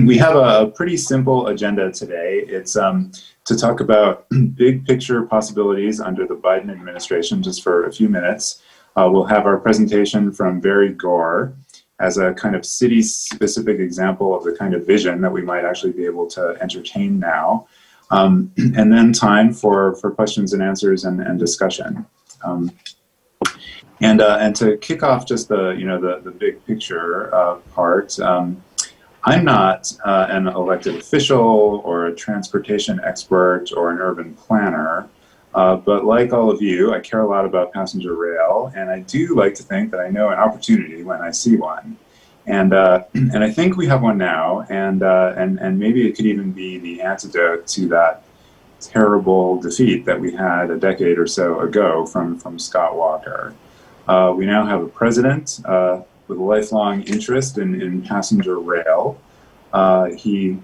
We have a pretty simple agenda today. It's to talk about big picture possibilities under the Biden administration just for a few minutes. We'll have our presentation from Bgore as a kind of city-specific example of the kind of vision that we might actually be able to entertain now. And then time for questions and answers and discussion. And to kick off just the big picture part, I'm not an elected official or a transportation expert or an urban planner, but like all of you, I care a lot about passenger rail, and I do like to think that I know an opportunity when I see one. And I think we have one now, and maybe it could even be the antidote to that terrible defeat that we had a decade or so ago from Scott Walker. We now have a president with a lifelong interest in passenger rail. He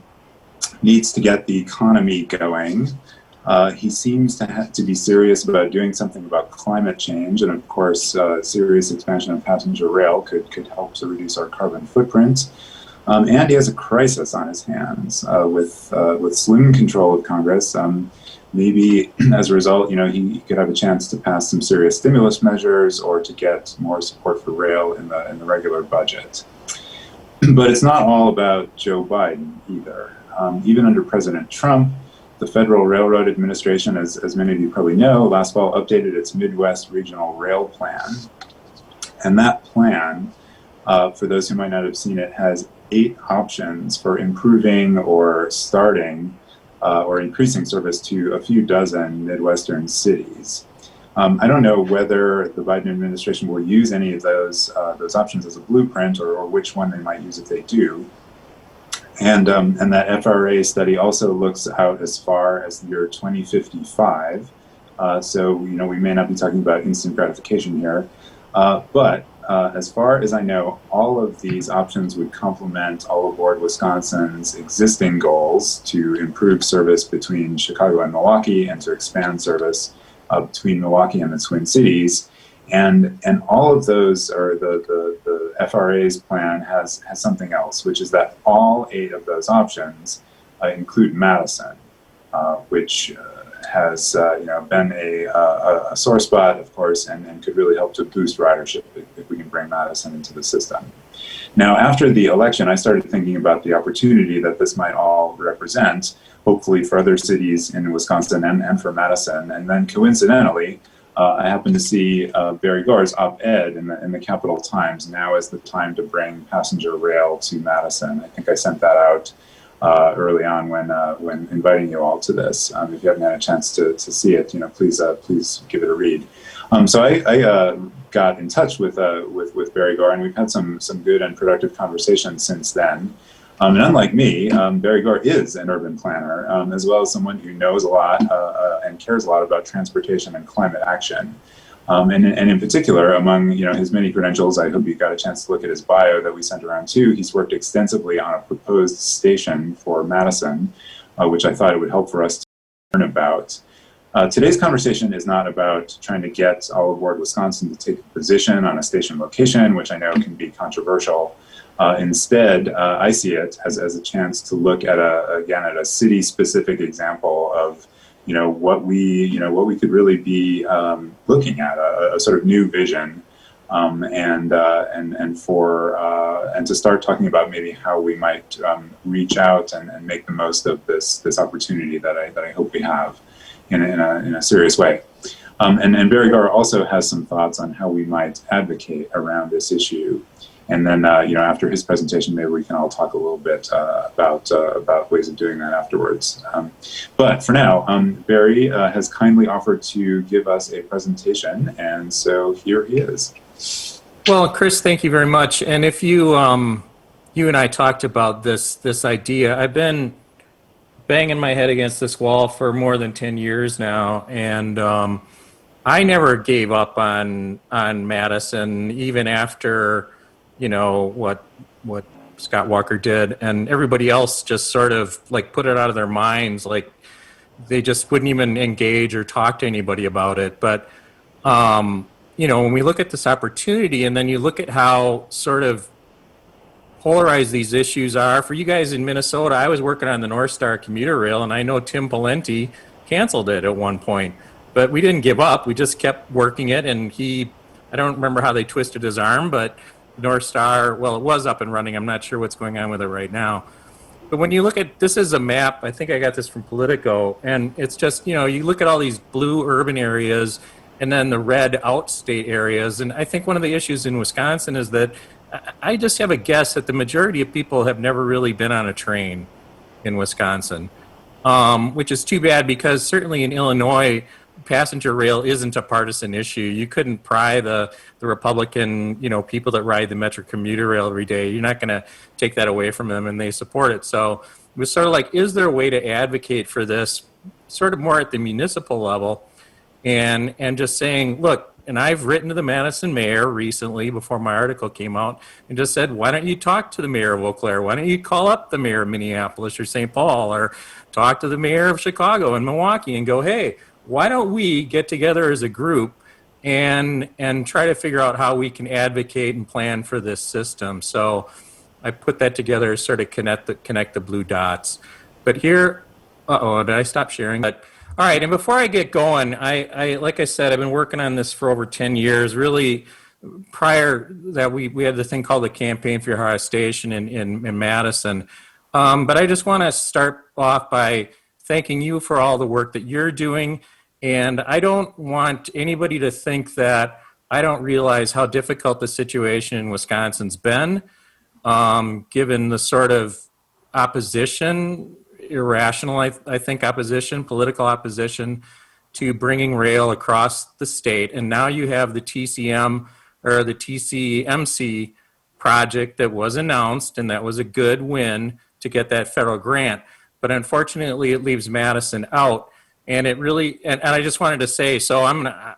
needs to get the economy going. He seems to be serious about doing something about climate change, and of course, serious expansion of passenger rail could help to reduce our carbon footprint. And he has a crisis on his hands with slim control of Congress. Maybe as a result, he could have a chance to pass some serious stimulus measures or to get more support for rail in the regular budget. But it's not all about Joe Biden either. Even under President Trump, the Federal Railroad Administration, as many of you probably know, last fall updated its Midwest Regional Rail Plan. And that plan, for those who might not have seen it, has 8 options for improving or starting or increasing service to a few dozen Midwestern cities. I don't know whether the Biden administration will use any of those options as a blueprint or which one they might use if they do. And that FRA study also looks out as far as the year 2055. So, we may not be talking about instant gratification here. But as far as I know, all of these options would complement All Aboard Wisconsin's existing goals to improve service between Chicago and Milwaukee and to expand service between Milwaukee and the Twin Cities. And all of those, or the FRA's plan has something else, which is that all 8 of those options include Madison, which has been a sore spot, of course, and could really help to boost ridership if we can bring Madison into the system. Now, after the election, I started thinking about the opportunity that this might all represent, hopefully for other cities in Wisconsin and for Madison. And then coincidentally, I happened to see Bgore's op-ed in the Capital Times. Now is the time to bring passenger rail to Madison. I think I sent that out early on when inviting you all to this. If you haven't had a chance to see it, please give it a read. So I got in touch with Bgore, and we've had some good and productive conversations since then. And unlike me, Bgore is an urban planner, as well as someone who knows a lot and cares a lot about transportation and climate action. And in particular, among his many credentials, I hope you got a chance to look at his bio that we sent around too. He's worked extensively on a proposed station for Madison, which I thought it would help for us to learn about. Today's conversation is not about trying to get All Aboard Wisconsin to take a position on a station location, which I know can be controversial. Instead, I see it as a chance to look at a city-specific example of what we could really be looking at, a sort of new vision, and to start talking about maybe how we might reach out and make the most of this opportunity that I hope we have in a serious way. And Bgore also has some thoughts on how we might advocate around this issue. And then, after his presentation, maybe we can all talk a little bit about ways of doing that afterwards. But for now, Barry has kindly offered to give us a presentation, and so here he is. Well, Chris, thank you very much. And if you and I talked about this idea, I've been banging my head against this wall for more than 10 years now, and I never gave up on Madison, even after what Scott Walker did, and everybody else just sort of like put it out of their minds, like they just wouldn't even engage or talk to anybody about it. But when we look at this opportunity, and then you look at how sort of polarized these issues are. For you guys in Minnesota, I was working on the North Star commuter rail, and I know Tim Pawlenty canceled it at one point. But we didn't give up. We just kept working it, and I don't remember how they twisted his arm, but North Star, well, it was up and running. I'm not sure what's going on with it right now. But when you look at this is a map, I think I got this from Politico, and it's just, you look at all these blue urban areas and then the red outstate areas. And I think one of the issues in Wisconsin is that I just have a guess that the majority of people have never really been on a train in Wisconsin, which is too bad because certainly in Illinois, passenger rail isn't a partisan issue. You couldn't pry the Republican, people that ride the Metro commuter rail every day. You're not going to take that away from them, and they support it. So it was sort of like, is there a way to advocate for this sort of more at the municipal level and just saying, look, and I've written to the Madison mayor recently before my article came out and just said, why don't you talk to the mayor of Eau Claire? Why don't you call up the mayor of Minneapolis or St. Paul or talk to the mayor of Chicago and Milwaukee and go, hey, why don't we get together as a group and try to figure out how we can advocate and plan for this system? So I put that together, sort of connect the blue dots. But here, did I stop sharing? But all right, and before I get going, I like I said, I've been working on this for over 10 years. Really, prior that we had the thing called the Campaign for Your Highest Station in Madison. But I just want to start off by thanking you for all the work that you're doing. And I don't want anybody to think that I don't realize how difficult the situation in Wisconsin's been, given the sort of opposition, irrational, I think, opposition, political opposition to bringing rail across the state. And now you have the TCM or the TCMC project that was announced, and that was a good win to get that federal grant. But unfortunately, it leaves Madison out. And it really, and I just wanted to say, so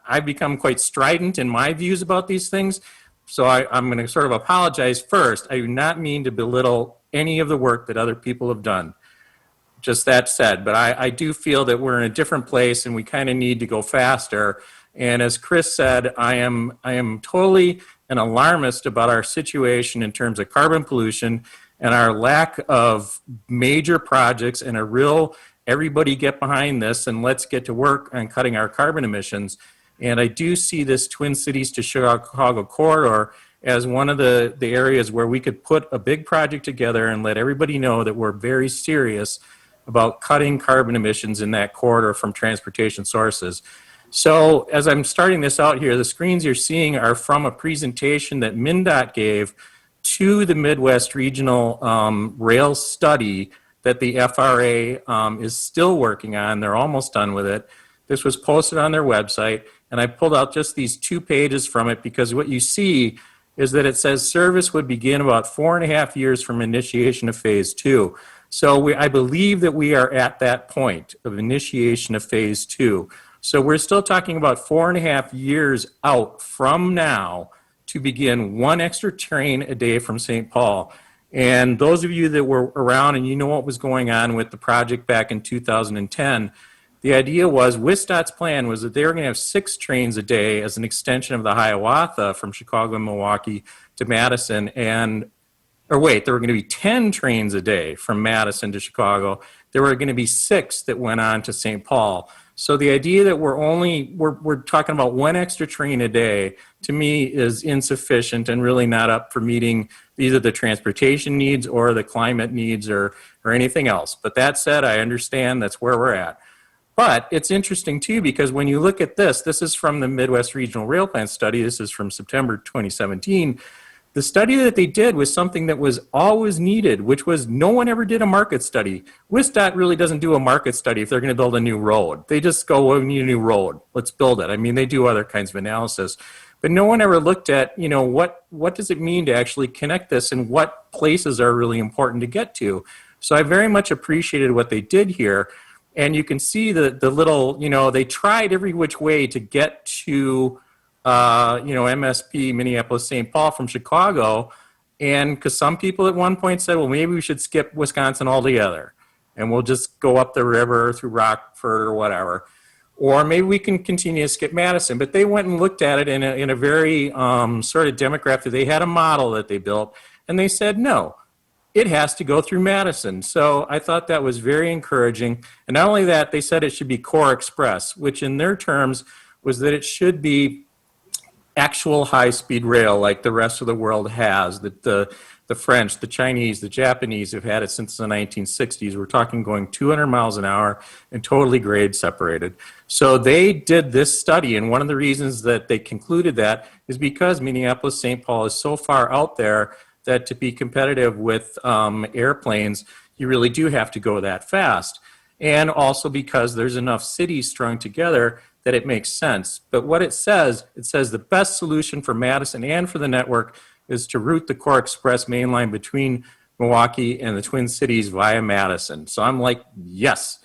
I've become quite strident in my views about these things. So I'm going to sort of apologize first. I do not mean to belittle any of the work that other people have done. Just that said, but I do feel that we're in a different place and we kind of need to go faster. And as Chris said, I am totally an alarmist about our situation in terms of carbon pollution and our lack of major projects and a real everybody get behind this and let's get to work on cutting our carbon emissions. And I do see this Twin Cities to Chicago corridor as one of the areas where we could put a big project together and let everybody know that we're very serious about cutting carbon emissions in that corridor from transportation sources. So as I'm starting this out here, the screens you're seeing are from a presentation that MnDOT gave to the Midwest Regional Rail Study that the FRA is still working on. They're almost done with it. This was posted on their website, and I pulled out just these 2 pages from it because what you see is that it says service would begin about 4.5 years from initiation of phase 2. So I believe that we are at that point of initiation of phase 2. So we're still talking about 4.5 years out from now to begin one extra train a day from St. Paul. And those of you that were around and you know what was going on with the project back in 2010, the idea was, WSDOT's plan was that they were going to have 6 trains a day as an extension of the Hiawatha from Chicago and Milwaukee to Madison. There were going to be 10 trains a day from Madison to Chicago. There were going to be 6 that went on to St. Paul. So the idea that we're talking about one extra train a day, to me, is insufficient and really not up for meeting either the transportation needs or the climate needs or anything else. But that said, I understand that's where we're at. But it's interesting, too, because when you look at this is from the Midwest Regional Rail Plan Study. This is from September 2017. The study that they did was something that was always needed, which was no one ever did a market study. WSDOT really doesn't do a market study if they're going to build a new road. They just go, well, we need a new road. Let's build it. I mean, they do other kinds of analysis. But no one ever looked at, what does it mean to actually connect this and what places are really important to get to. So I very much appreciated what they did here. And you can see the little, they tried every which way to get to MSP, Minneapolis, St. Paul from Chicago. And because some people at one point said, well, maybe we should skip Wisconsin altogether and we'll just go up the river through Rockford or whatever. Or maybe we can continue to skip Madison. But they went and looked at it in a very sort of demographic. They had a model that they built and they said, no, it has to go through Madison. So I thought that was very encouraging. And not only that, they said it should be Core Express, which in their terms was that it should be actual high-speed rail like the rest of the world has. That the French, the Chinese, the Japanese have had it since the 1960s. We're talking going 200 miles an hour and totally grade separated. So they did this study, and one of the reasons that they concluded that is because Minneapolis-St. Paul is so far out there that to be competitive with airplanes, you really do have to go that fast. And also because there's enough cities strung together that it makes sense. But what it says the best solution for Madison and for the network is to route the Core Express main line between Milwaukee and the Twin Cities via Madison. So I'm like, yes.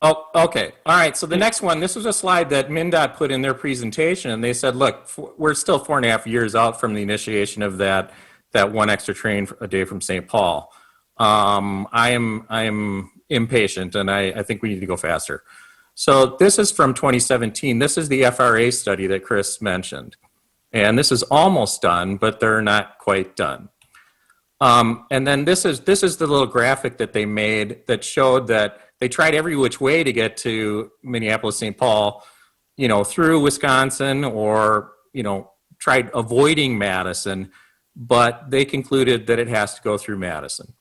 Oh, okay. All right. So the next one, this was a slide that MnDOT put in their presentation, and they said, look, we're still 4.5 years out from the initiation of that one extra train a day from St. Paul. I am impatient, and I think we need to go faster. So this is from 2017. This is the FRA study that Chris mentioned. And this is almost done, but they're not quite done. And then this is the little graphic that they made that showed that they tried every which way to get to Minneapolis, St. Paul, through Wisconsin or, tried avoiding Madison, but they concluded that it has to go through Madison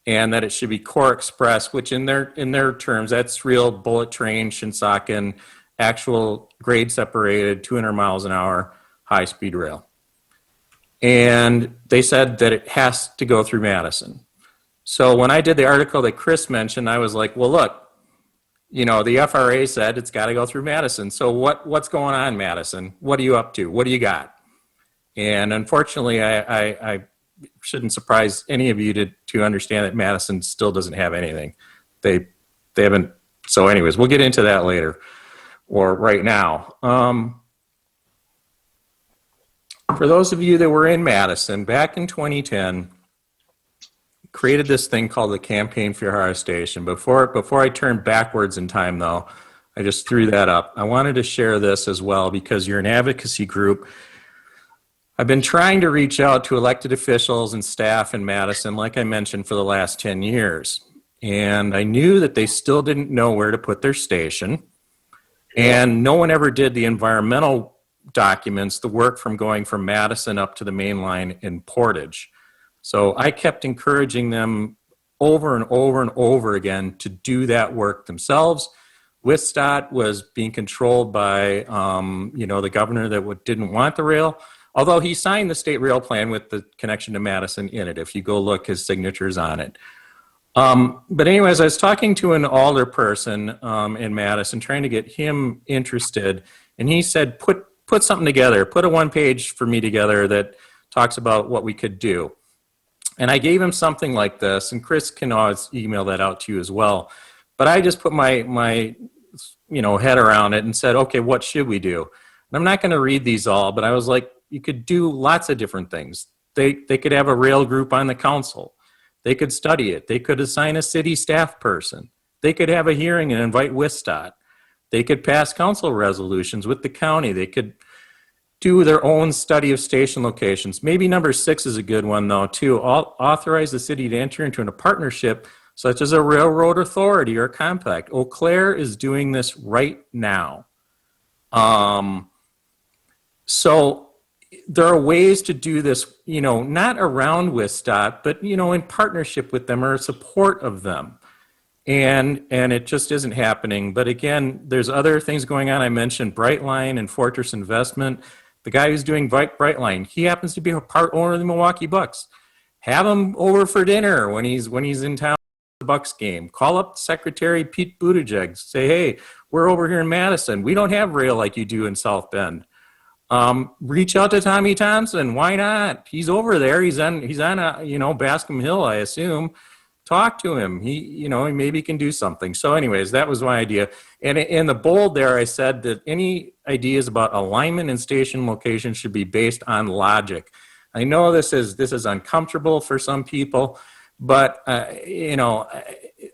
and that it should be Core Express, which in their terms, that's real bullet train, Shinsekai, actual grade separated, 200 miles an hour, high speed rail. And they said that it has to go through Madison. So when I did the article that Chris mentioned, I was like, well, look, the FRA said it's got to go through Madison. So what's going on, Madison? What are you up to? What do you got? And unfortunately, I shouldn't surprise any of you to understand that Madison still doesn't have anything. They haven't. So anyways, we'll get into that later or right now. For those of you that were in Madison, back in 2010, created this thing called the Campaign for Your Higher Station. Before I turn backwards in time, though, I just threw that up. I wanted to share this as well because you're an advocacy group. I've been trying to reach out to elected officials and staff in Madison, like I mentioned, for the last 10 years. And I knew that they still didn't know where to put their station. And no one ever did the environmental documents, the work from going from Madison up to the main line in Portage. So I kept encouraging them over and over and over again to do that work themselves. WISTOT was being controlled by, the governor that didn't want the rail. Although he signed the state rail plan with the connection to Madison in it. If you go look, his signature's on it. But anyways, I was talking to an alder person in Madison, trying to get him interested. And he said, put something together, put a one-page for me together that talks about what we could do. And I gave him something like this, and Chris can always email that out to you as well. But I just put my head around it and said, okay, what should we do? And I'm not going to read these all, but I was like, you could do lots of different things. They could have a rail group on the council. They could study it. They could assign a city staff person. They could have a hearing and invite WISTOT. They could pass council resolutions with the county. They could do their own study of station locations. Maybe number 6 is a good one, though, too. Authorize the city to enter into a partnership such as a railroad authority or compact. Eau Claire is doing this right now. So there are ways to do this, not around WISTOT, but, in partnership with them or support of them. And it just isn't happening. But again, there's other things going on. I mentioned Brightline and Fortress Investment. The guy who's doing Brightline, he happens to be a part owner of the Milwaukee Bucks. Have him over for dinner when he's in town for the Bucks game. Call up Secretary Pete Buttigieg. Say, hey, we're over here in Madison. We don't have rail like you do in South Bend. Reach out to Tommy Thompson. Why not? He's over there. He's on Bascom Hill, I assume. Talk to him. He maybe can do something. So anyways, that was my idea. And in the bold there, I said that any ideas about alignment and station location should be based on logic. I know this is uncomfortable for some people, but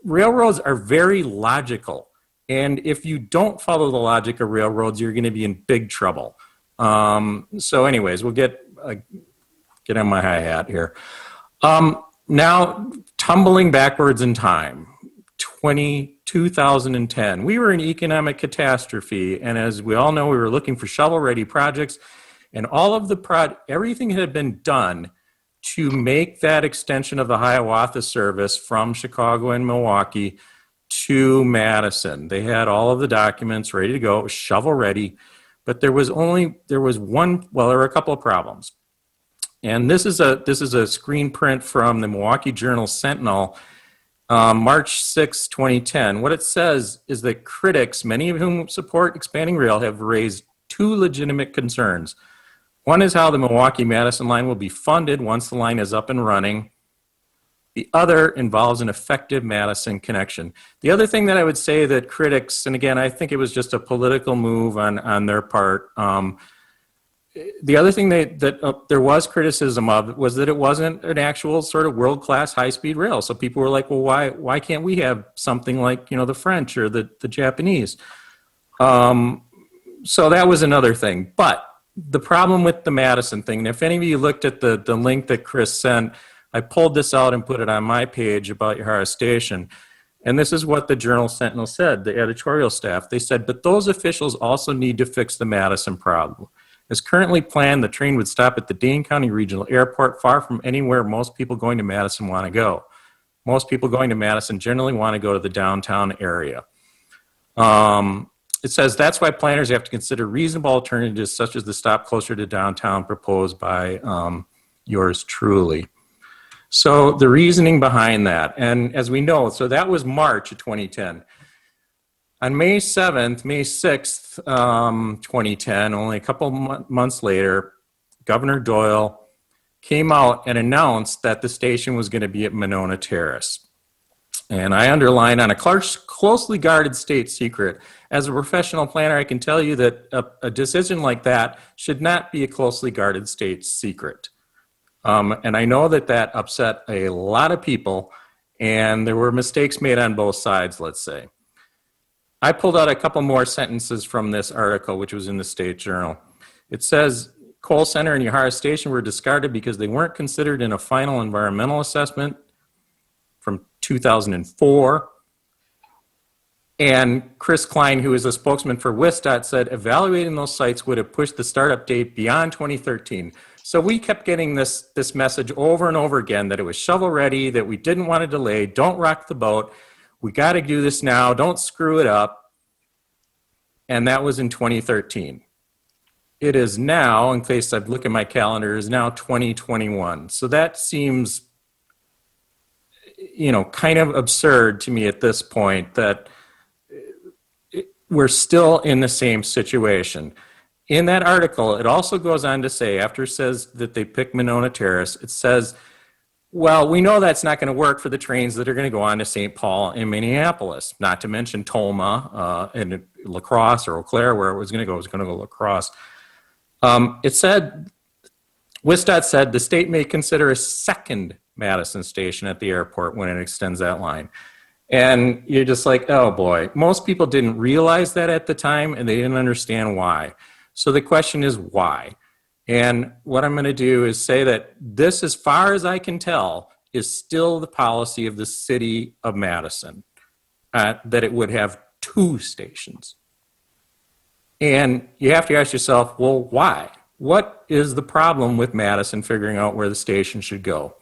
railroads are very logical. And if you don't follow the logic of railroads, you're going to be in big trouble. So anyways, we'll get on my hi-hat here. Now, tumbling backwards in time, 2010, we were in economic catastrophe. And as we all know, we were looking for shovel-ready projects. And all of everything had been done to make that extension of the Hiawatha service from Chicago and Milwaukee to Madison. They had all of the documents ready to go. It was shovel-ready. But there were a couple of problems. And this is a screen print from the Milwaukee Journal Sentinel, March 6, 2010. What it says is that critics, many of whom support expanding rail, have raised two legitimate concerns. One is how the Milwaukee-Madison line will be funded once the line is up and running. The other involves an effective Madison connection. The other thing that I would say that critics, and again, I think it was just a political move on their part, the other thing that there was criticism of was that it wasn't an actual sort of world-class high-speed rail. So people were like, well, why can't we have something like, the French or the Japanese? So that was another thing. But the problem with the Madison thing, and if any of you looked at the link that Chris sent, I pulled this out and put it on my page about Yahara Station. And this is what the Journal Sentinel said, the editorial staff. They said, but those officials also need to fix the Madison problem. As currently planned, the train would stop at the Dane County Regional Airport, far from anywhere most people going to Madison want to go. Most people going to Madison generally want to go to the downtown area. It says that's why planners have to consider reasonable alternatives such as the stop closer to downtown proposed by yours truly. So the reasoning behind that, and as we know, so that was March of 2010. On May 6th, 2010, only a couple months later, Governor Doyle came out and announced that the station was going to be at Monona Terrace. And I underline on a closely guarded state secret. As a professional planner, I can tell you that a decision like that should not be a closely guarded state secret. And I know that upset a lot of people, and there were mistakes made on both sides, let's say. I pulled out a couple more sentences from this article, which was in the State Journal. It says, Coal Center and Yahara Station were discarded because they weren't considered in a final environmental assessment from 2004. And Chris Klein, who is a spokesman for WISDOT, said evaluating those sites would have pushed the startup date beyond 2013. So we kept getting this message over and over again that it was shovel ready, that we didn't want to delay, don't rock the boat, we got to do this now, don't screw it up. And that was in 2013. It is now, in case I look at my calendar, is now 2021. So that seems, kind of absurd to me at this point that we're still in the same situation. In that article, it also goes on to say, after it says that they picked Monona Terrace, it says, well, we know that's not going to work for the trains that are going to go on to St. Paul and Minneapolis, not to mention Toma and La Crosse or Eau Claire, where it was going to go La Crosse. It said, WISDOT said the state may consider a second Madison station at the airport when it extends that line. And you're just like, oh boy, most people didn't realize that at the time and they didn't understand why. So the question is why? And what I'm going to do is say that this, as far as I can tell, is still the policy of the city of Madison, that it would have two stations. And you have to ask yourself, well, why? What is the problem with Madison figuring out where the station should go?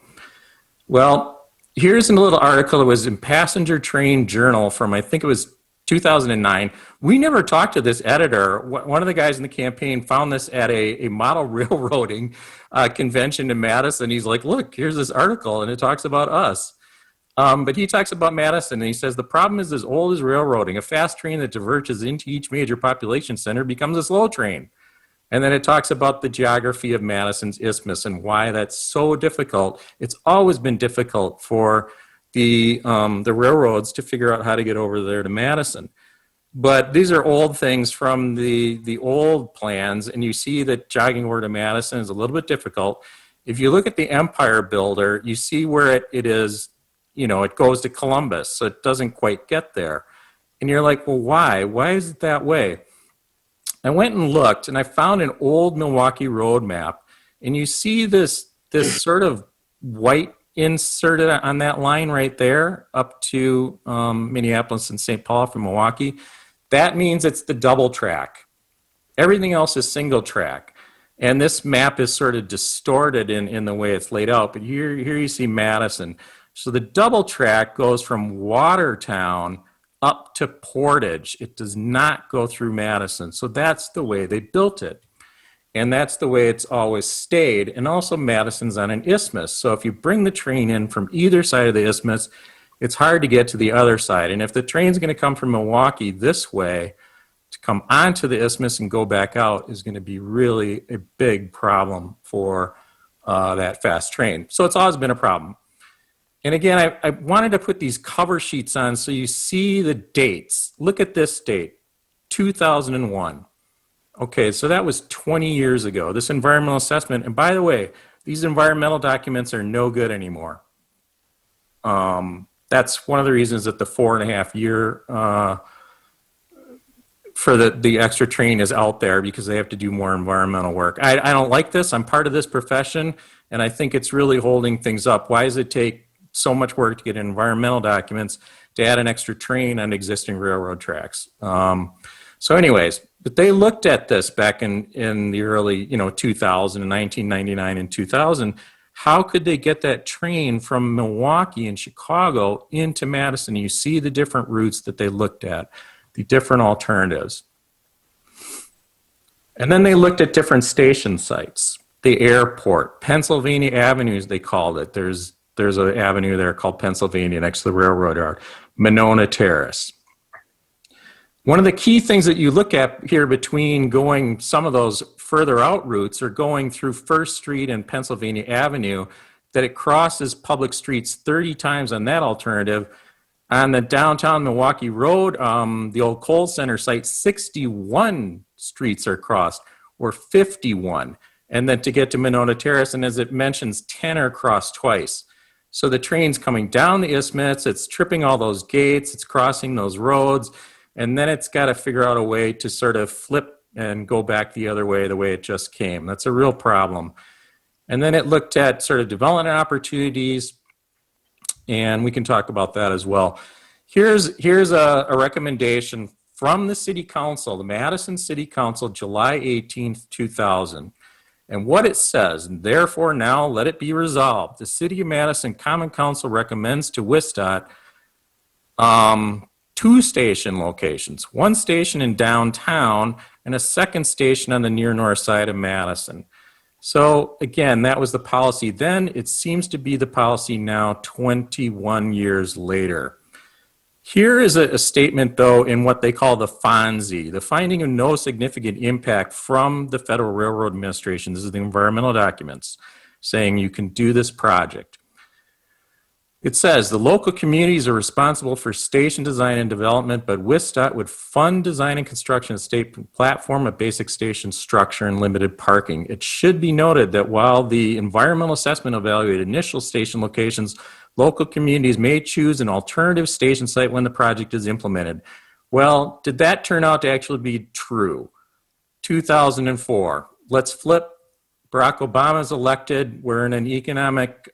Well, here's a little article that was in Passenger Train Journal from, I think it was 2009. We never talked to this editor. One of the guys in the campaign found this at a model railroading convention in Madison. He's like, look, here's this article, and it talks about us. But he talks about Madison, and he says, the problem is as old as railroading. A fast train that diverges into each major population center becomes a slow train. And then it talks about the geography of Madison's isthmus and why that's so difficult. It's always been difficult for the railroads to figure out how to get over there to Madison. But these are old things from the old plans, and you see that jogging over to Madison is a little bit difficult. If you look at the Empire Builder, you see where it is, it goes to Columbus, so it doesn't quite get there. And you're like, well, why? Why is it that way? I went and looked, and I found an old Milwaukee road map, and you see this sort of white inserted on that line right there up to Minneapolis and St. Paul from Milwaukee, that means it's the double track. Everything else is single track. And this map is sort of distorted in the way it's laid out. But here you see Madison. So the double track goes from Watertown up to Portage. It does not go through Madison. So that's the way they built it. And that's the way it's always stayed. And also Madison's on an isthmus. So if you bring the train in from either side of the isthmus, it's hard to get to the other side. And if the train's going to come from Milwaukee this way, to come onto the isthmus and go back out is going to be really a big problem for that fast train. So it's always been a problem. And again, I wanted to put these cover sheets on so you see the dates. Look at this date, 2001. Okay, so that was 20 years ago, this environmental assessment. And by the way, these environmental documents are no good anymore. That's one of the reasons that the 4.5 year for the extra train is out there, because they have to do more environmental work. I don't like this. I'm part of this profession, and I think it's really holding things up. Why does it take so much work to get environmental documents to add an extra train on existing railroad tracks? So anyways, but they looked at this back in the early 2000, 1999 and 2000. How could they get that train from Milwaukee and Chicago into Madison? You see the different routes that they looked at, the different alternatives. And then they looked at different station sites. The airport, Pennsylvania Avenues, they called it. There's an avenue there called Pennsylvania next to the railroad yard. Monona Terrace. One of the key things that you look at here between going some of those further out routes or going through First Street and Pennsylvania Avenue, that it crosses public streets 30 times on that alternative. On the downtown Milwaukee Road, the old Kohl Center site, 61 streets are crossed, or 51. And then to get to Monona Terrace, and as it mentions, 10 are crossed twice. So the train's coming down the isthmus, it's tripping all those gates, it's crossing those roads, and then it's got to figure out a way to sort of flip and go back the other way, the way it just came. That's a real problem. And then it looked at sort of development opportunities, and we can talk about that as well. Here's a recommendation from the City Council, the Madison City Council, July 18th, 2000. And what it says, and therefore now let it be resolved. The City of Madison Common Council recommends to WISDOT 2 station locations, 1 station in downtown and a 2nd station on the near north side of Madison. So again, that was the policy then. It seems to be the policy now 21 years later. Here is a statement, though, in what they call the FONSI, the finding of no significant impact from the Federal Railroad Administration. This is the environmental documents saying you can do this project. It says the local communities are responsible for station design and development, but WISDOT would fund design and construction of state platform, a basic station structure, and limited parking. It should be noted that while the environmental assessment evaluated initial station locations, local communities may choose an alternative station site when the project is implemented. Well, did that turn out to actually be true? 2004. Let's flip. Barack Obama is elected. We're in an economic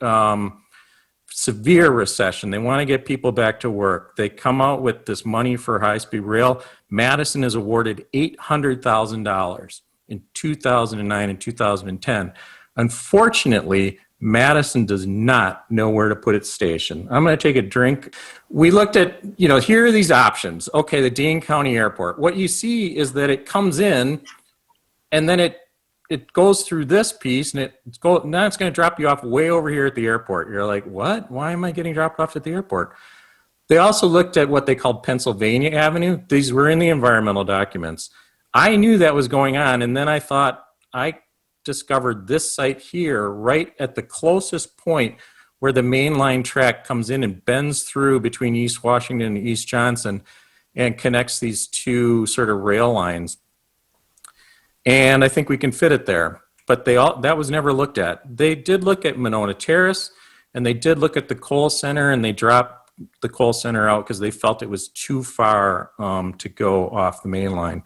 severe recession. They want to get people back to work. They come out with this money for high-speed rail. Madison is awarded $800,000 in 2009 and 2010. Unfortunately, Madison does not know where to put its station. I'm going to take a drink. We looked at, here are these options. Okay, the Dane County Airport. What you see is that it comes in and then it goes through this piece and now it's going to drop you off way over here at the airport. You're like, what? Why am I getting dropped off at the airport? They also looked at what they called Pennsylvania Avenue. These were in the environmental documents. I knew that was going on, and then I thought, I discovered this site here right at the closest point where the main line track comes in and bends through between East Washington and East Johnson and connects these 2 sort of rail lines. And I think we can fit it there. But that was never looked at. They did look at Monona Terrace, and they did look at the Kohl Center, and they dropped the Kohl Center out because they felt it was too far to go off the main line.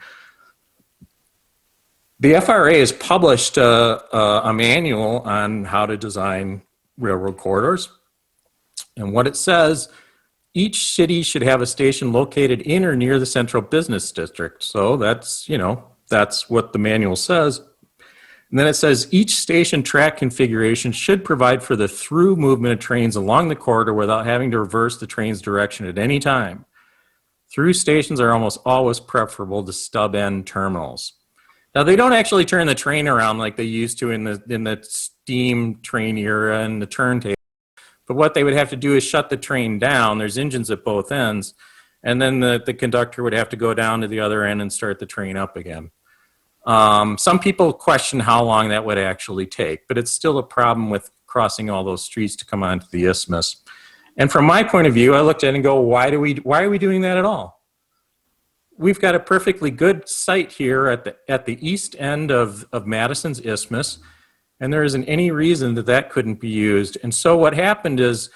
The FRA has published a manual on how to design railroad corridors. And what it says, each city should have a station located in or near the central business district. So that's, that's what the manual says. And then it says each station track configuration should provide for the through movement of trains along the corridor without having to reverse the train's direction at any time. Through stations are almost always preferable to stub end terminals. Now they don't actually turn the train around like they used to in the steam train era and the turntable. But what they would have to do is shut the train down. There's engines at both ends, and then the conductor would have to go down to the other end and start the train up again. Some people question how long that would actually take, but it's still a problem with crossing all those streets to come onto the isthmus. And from my point of view, I looked at it and go, why are we doing that at all? We've got a perfectly good site here at the east end of Madison's isthmus, and there isn't any reason that couldn't be used. And so what happened is,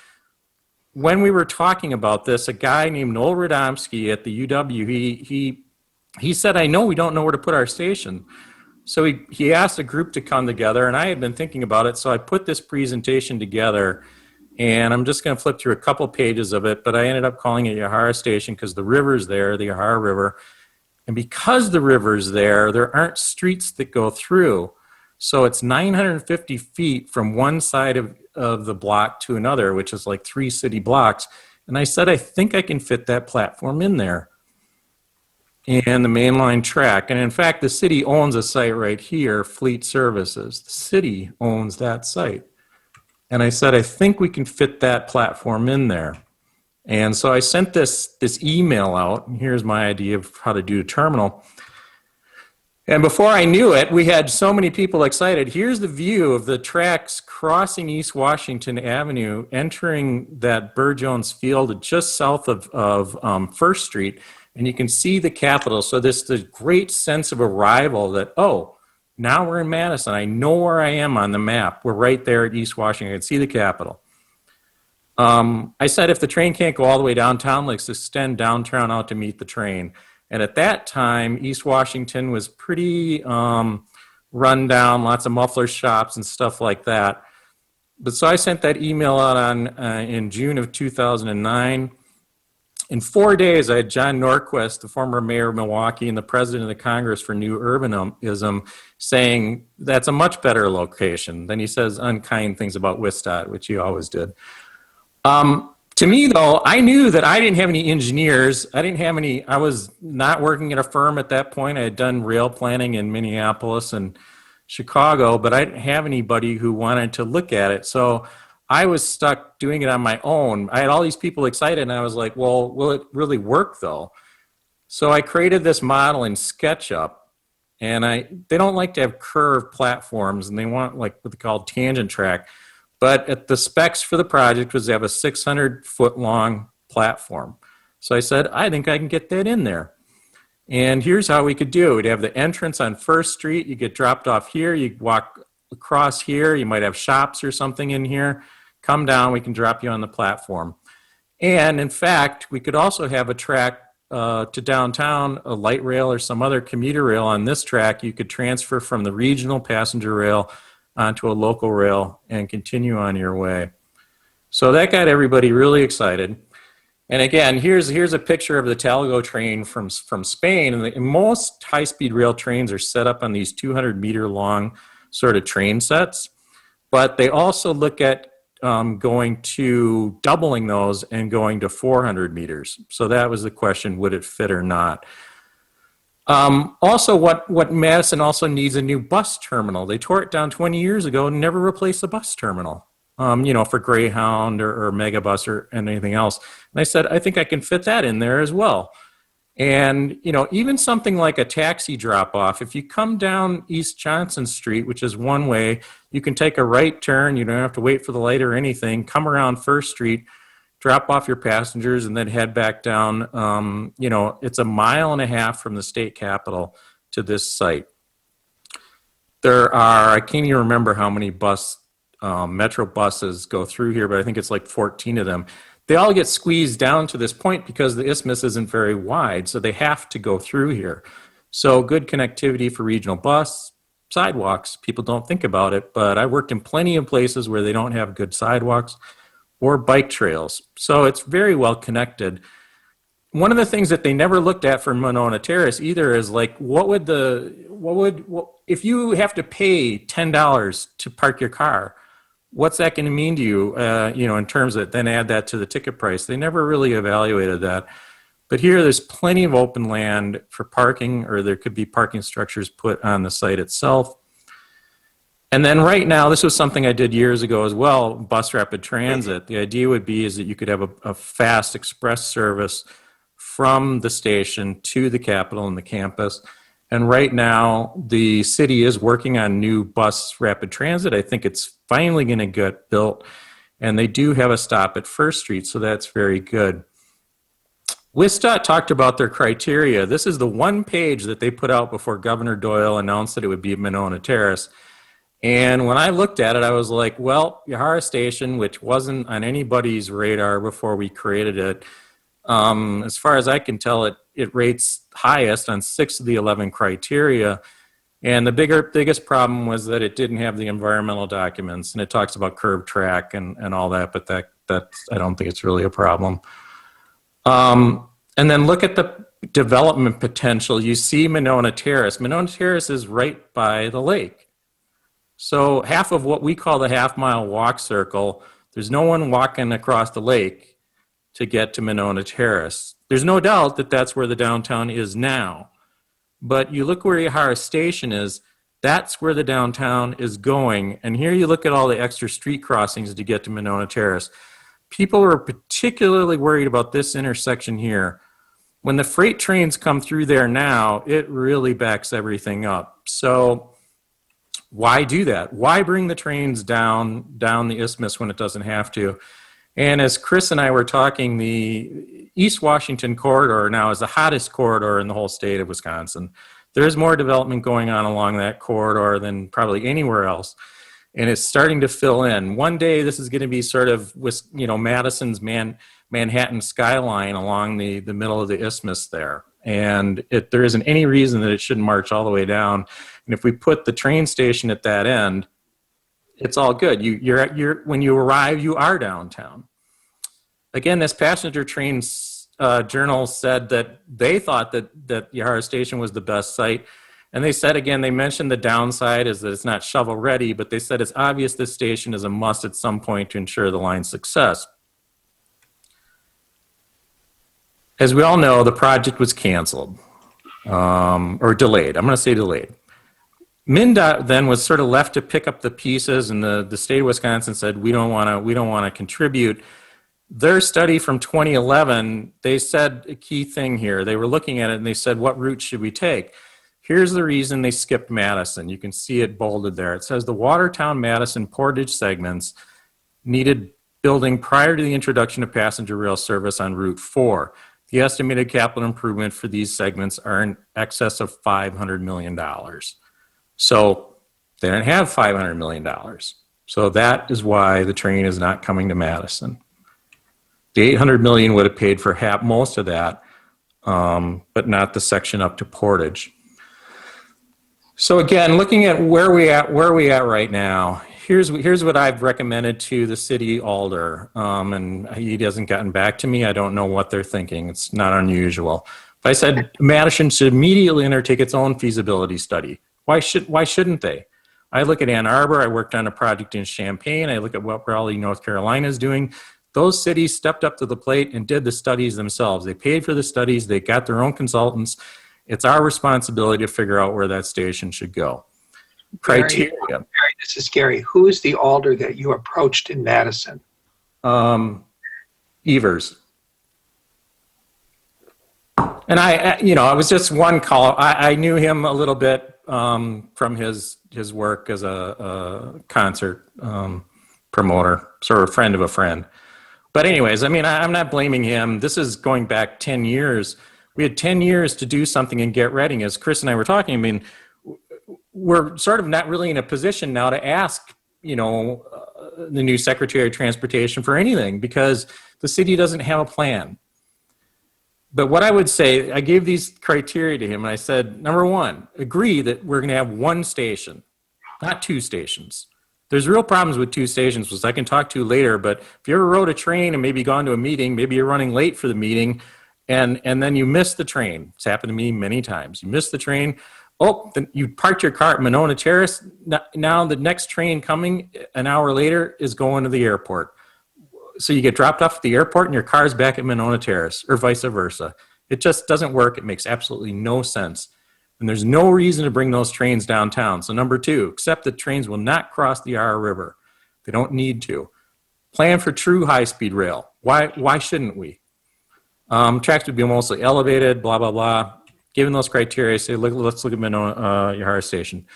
when we were talking about this, a guy named Noel Radomski at the UW, he said, I know we don't know where to put our station. So he asked a group to come together, and I had been thinking about it, so I put this presentation together, and I'm just going to flip through a couple pages of it, but I ended up calling it Yahara Station because the river's there, the Yahara River. And because the river's there aren't streets that go through. So it's 950 feet from one side of the block to another, which is like 3 city blocks. And I said, I think I can fit that platform in there. And the mainline track. And in fact, the city owns a site right here, Fleet Services. The city owns that site. And I said, I think we can fit that platform in there. And so I sent this email out, and here's my idea of how to do a terminal. And before I knew it, we had so many people excited. Here's the view of the tracks crossing East Washington Avenue, entering that Burr Jones Field just south of First Street. And you can see the Capitol. So there's this great sense of arrival that, oh, now we're in Madison. I know where I am on the map. We're right there at East Washington. I can see the Capitol. I said if the train can't go all the way downtown, let's extend downtown out to meet the train. And at that time, East Washington was pretty run down, lots of muffler shops and stuff like that. But so I sent that email out in June of 2009. In 4 days, I had John Norquist, the former mayor of Milwaukee and the president of the Congress for New Urbanism, saying that's a much better location. Then he says unkind things about Wistad, which he always did. To me, though, I knew that I didn't have any engineers. I was not working at a firm at that point. I had done rail planning in Minneapolis and Chicago, but I didn't have anybody who wanted to look at it. So I was stuck doing it on my own. I had all these people excited, and I was like, well, will it really work, though? So I created this model in SketchUp, and they don't like to have curved platforms, and they want like what they call tangent track. But at the specs for the project was to have a 600-foot-long platform. So I said, I think I can get that in there. And here's how we could do it. We'd have the entrance on First Street. You get dropped off here. You walk across here. You might have shops or something in here. Come down. We can drop you on the platform. And in fact, we could also have a track to downtown, a light rail or some other commuter rail on this track. You could transfer from the regional passenger rail onto a local rail and continue on your way. So that got everybody really excited. And again, here's a picture of the Talgo train from Spain. And most high-speed rail trains are set up on these 200-meter long sort of train sets. But they also look at going to doubling those and going to 400 meters. So that was the question, would it fit or not? Also, what Madison also needs a new bus terminal. They tore it down 20 years ago and never replaced the bus terminal, for Greyhound or Megabus or anything else. And I said, I think I can fit that in there as well. And, even something like a taxi drop-off, if you come down East Johnson Street, which is one way, you can take a right turn. You don't have to wait for the light or anything. Come around First Street, drop off your passengers, and then head back down. It's 1.5 miles from the state capitol to this site. There are, I can't even remember how many metro buses go through here, but I think it's like 14 of them. They all get squeezed down to this point because the isthmus isn't very wide, so they have to go through here. So good connectivity for regional bus, sidewalks. People don't think about it, but I worked in plenty of places where they don't have good sidewalks. or bike trails. So it's very well connected. One of the things that they never looked at for Monona Terrace either is like, if you have to pay $10 to park your car, what's that going to mean to you, in terms of then add that to the ticket price? They never really evaluated that. But here there's plenty of open land for parking, or there could be parking structures put on the site itself. And then right now, this was something I did years ago as well, bus rapid transit. The idea would be is that you could have a fast express service from the station to the Capitol and the campus. And right now, the city is working on new bus rapid transit. I think it's finally going to get built. And they do have a stop at First Street, so that's very good. WSDOT talked about their criteria. This is the one page that they put out before Governor Doyle announced that it would be Monona Terrace. And when I looked at it, I was like, well, Yahara Station, which wasn't on anybody's radar before we created it, as far as I can tell, it rates highest on 6 of the 11 criteria. And the biggest problem was that it didn't have the environmental documents, and it talks about curved track and all that, but that's I don't think it's really a problem. And then look at the development potential. You see Monona Terrace. Monona Terrace is right by the lake. So half of what we call the half-mile walk circle, there's no one walking across the lake to get to Monona Terrace. There's no doubt that that's where the downtown is now. But you look where Yahara Station is, that's where the downtown is going. And here you look at all the extra street crossings to get to Monona Terrace. People are particularly worried about this intersection here. When the freight trains come through there now, it really backs everything up. So why do that? Why bring the trains down the isthmus when it doesn't have to? And as Chris and I were talking, the East Washington corridor now is the hottest corridor in the whole state of Wisconsin. There's more development going on along that corridor than probably anywhere else. And it's starting to fill in. One day, this is going to be sort of, Madison's Manhattan skyline along the middle of the isthmus there. And there isn't any reason that it shouldn't march all the way down. And if we put the train station at that end, it's all good. When you arrive, you are downtown. Again, this passenger train journal said that they thought that Yahara Station was the best site. And they said, again, they mentioned the downside is that it's not shovel ready, but they said it's obvious this station is a must at some point to ensure the line's success. As we all know, the project was canceled or delayed. I'm going to say delayed. MnDOT then was sort of left to pick up the pieces, and the state of Wisconsin said, we don't want to contribute. Their study from 2011, they said a key thing here. They were looking at it and they said, what route should we take? Here's the reason they skipped Madison. You can see it bolded there. It says the Watertown-Madison Portage segments needed building prior to the introduction of passenger rail service on Route 4. The estimated capital improvement for these segments are in excess of $500 million. So they don't have $500 million. So that is why the train is not coming to Madison. The $800 million would have paid for most of that, but not the section up to Portage. So again, looking at where we at right now, here's what I've recommended to the city alder, and he hasn't gotten back to me. I don't know what they're thinking. It's not unusual. But I said Madison should immediately undertake its own feasibility study. Why shouldn't they? I look at Ann Arbor. I worked on a project in Champaign. I look at what Raleigh, North Carolina is doing. Those cities stepped up to the plate and did the studies themselves. They paid for the studies. They got their own consultants. It's our responsibility to figure out where that station should go. Criteria. Gary, this is Gary. Who is the alder that you approached in Madison? Evers. And I was just one call. I knew him a little bit from his work as a concert promoter, sort of a friend of a friend. But anyways, I mean, I'm not blaming him. This is going back 10 years. We had 10 years to do something and get ready. As Chris and I were talking, I mean, we're sort of not really in a position now to ask, the new Secretary of Transportation for anything because the city doesn't have a plan. But what I would say, I gave these criteria to him and I said, number one, agree that we're going to have one station, not two stations. There's real problems with two stations, which I can talk to later. But if you ever rode a train and maybe gone to a meeting, maybe you're running late for the meeting, and then you miss the train. It's happened to me many times. You miss the train. Oh, then you parked your car at Monona Terrace. Now the next train coming an hour later is going to the airport. So you get dropped off at the airport and your car's back at Monona Terrace, or vice versa. It just doesn't work. It makes absolutely no sense. And there's no reason to bring those trains downtown. So number two, accept that trains will not cross the Yarra River. They don't need to. Plan for true high-speed rail. Why shouldn't we? Tracks would be mostly elevated, blah, blah, blah. Given those criteria, say, let's look at Monona Yarra Station.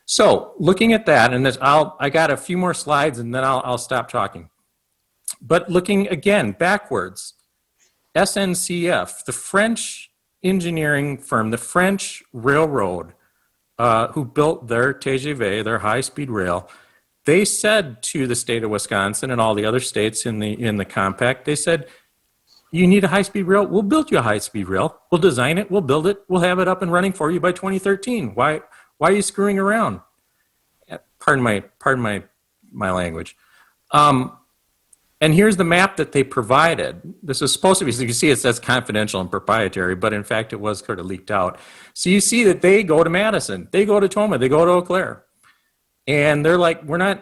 So looking at that, and I got a few more slides, and then I'll stop talking. But looking again backwards, SNCF, the French engineering firm, the French railroad, who built their TGV, their high-speed rail, they said to the state of Wisconsin and all the other states in the compact, they said, you need a high-speed rail? We'll build you a high-speed rail. We'll design it. We'll build it. We'll have it up and running for you by 2013. Why are you screwing around? Pardon my language. And here's the map that they provided. This is supposed to be, so you can see it says confidential and proprietary, but in fact it was sort of leaked out. So you see that they go to Madison, they go to Toma, they go to Eau Claire. And they're like,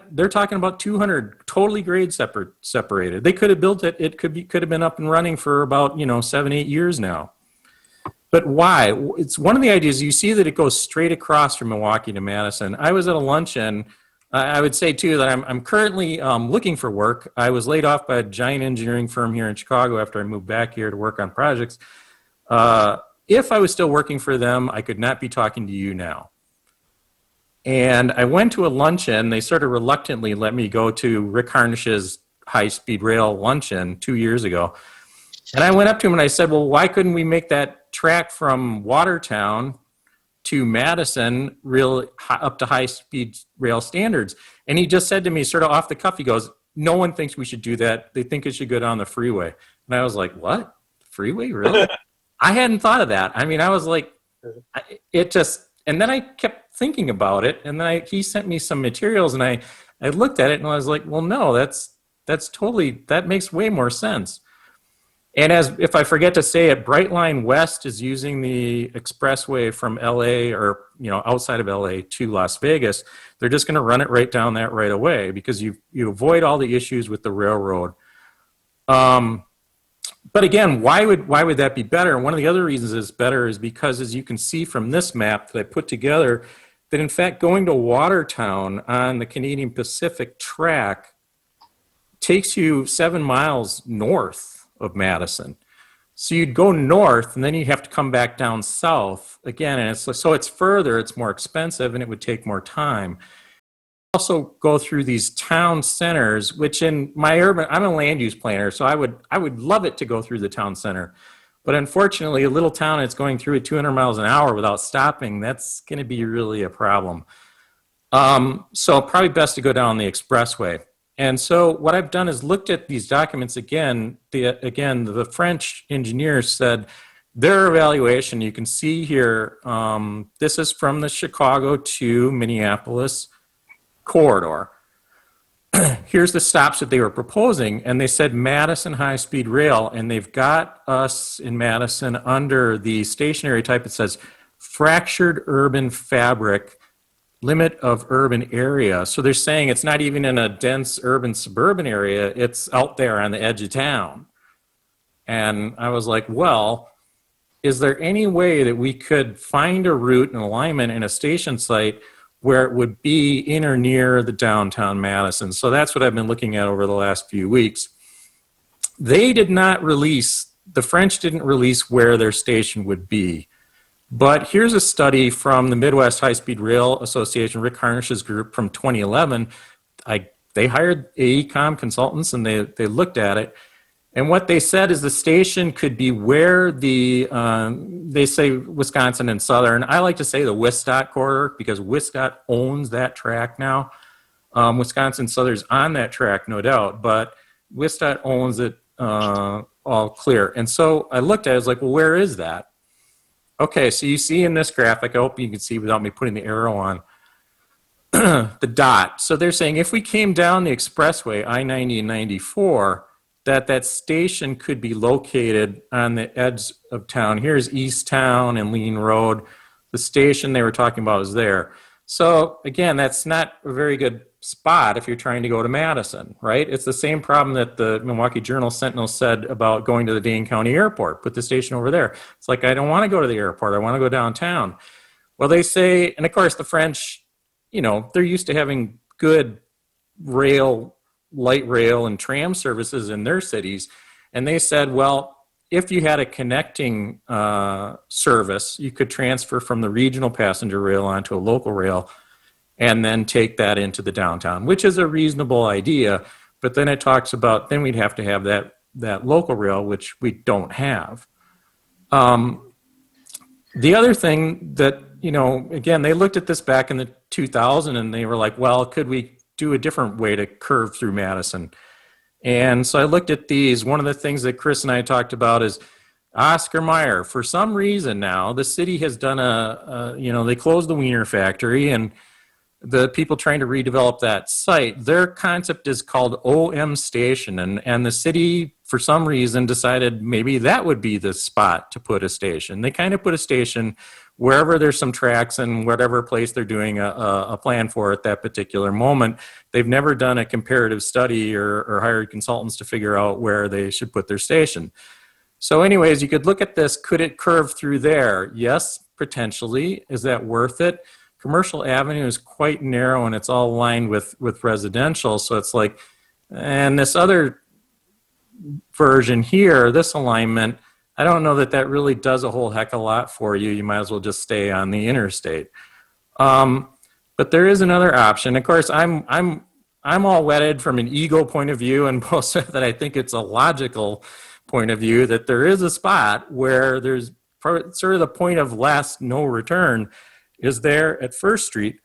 they're talking about 200 totally grade separated. They could have built it. It could have been up and running for about, 7-8 years now. But why? It's one of the ideas. You see that it goes straight across from Milwaukee to Madison. I was at a luncheon. I would say too that I'm currently looking for work. I was laid off by a giant engineering firm here in Chicago after I moved back here to work on projects. If I was still working for them, I could not be talking to you now. And I went to a luncheon. They sort of reluctantly let me go to Rick Harnish's high-speed rail luncheon 2 years ago. And I went up to him and I said, well, why couldn't we make that track from Watertown to Madison up to high-speed rail standards? And he just said to me sort of off the cuff, he goes, no one thinks we should do that. They think it should go down the freeway. And I was like, what? Freeway? Really? I hadn't thought of that. I mean, I was like, and then I kept thinking about it, and then he sent me some materials, and I looked at it, and I was like, well, no, that makes way more sense. And if I forget to say it, Brightline West is using the expressway from LA or, outside of LA to Las Vegas. They're just going to run it right down that right away because you avoid all the issues with the railroad. But again, why would that be better? And one of the other reasons it's better is because, as you can see from this map that I put together, that in fact going to Watertown on the Canadian Pacific track takes you 7 miles north of Madison. So you'd go north and then you have to come back down south again. And it's further, it's more expensive, and it would take more time. Also go through these town centers, which I'm a land use planner, so I would love it to go through the town center. But unfortunately, a little town that's going through at 200 miles an hour without stopping, that's going to be really a problem. So probably best to go down the expressway. And so what I've done is looked at these documents again. The French engineers said their evaluation, you can see here, this is from the Chicago to Minneapolis corridor. Here's the stops that they were proposing, and they said Madison high-speed rail, and they've got us in Madison under the stationary type. It says fractured urban fabric, limit of urban area. So they're saying it's not even in a dense urban suburban area, it's out there on the edge of town. And I was like, well, is there any way that we could find a route and alignment in a station site where it would be in or near the downtown Madison? So that's what I've been looking at over the last few weeks. The French didn't release where their station would be. But here's a study from the Midwest High-Speed Rail Association, Rick Harnish's group from 2011. They hired AECOM consultants and they looked at it. And what they said is the station could be where they say Wisconsin and Southern. I like to say the WISDOT corridor because WISDOT owns that track now. Wisconsin Southern's on that track, no doubt, but WISDOT owns it all clear. And so I looked at it, I was like, well, where is that? Okay, so you see in this graphic, I hope you can see without me putting the arrow on. the dot. So they're saying if we came down the expressway, I-90 and 94, that station could be located on the edge of town. Here's East Town and Lean Road. The station they were talking about is there. So again, that's not a very good spot if you're trying to go to Madison, right? It's the same problem that the Milwaukee Journal-Sentinel said about going to the Dane County Airport. Put the station over there. It's like, I don't want to go to the airport. I want to go downtown. Well, they say, and of course the French, they're used to having good rail, light rail, and tram services in their cities. And they said, well, if you had a connecting service, you could transfer from the regional passenger rail onto a local rail and then take that into the downtown, which is a reasonable idea. But then it talks about, then we'd have to have that local rail, which we don't have. The other thing that, again, they looked at this back in the 2000 and they were like, well, could we do a different way to curve through Madison? And so I looked at these. One of the things that Chris and I talked about is Oscar Mayer. For some reason now, the city has done they closed the Wiener factory, and the people trying to redevelop that site, their concept is called OM Station. And the city, for some reason, decided maybe that would be the spot to put a station. They kind of put a station wherever there's some tracks and whatever place they're doing a plan for at that particular moment. They've never done a comparative study or hired consultants to figure out where they should put their station. So anyways, you could look at this. Could it curve through there? Yes, potentially. Is that worth it? Commercial Avenue is quite narrow and it's all lined with residential. So it's like, and this other version here, this alignment, I don't know that really does a whole heck of a lot for you. You might as well just stay on the interstate. But there is another option. Of course, I'm all wedded from an ego point of view, and also that I think it's a logical point of view that there is a spot where there's sort of the point of last no return is there at First Street.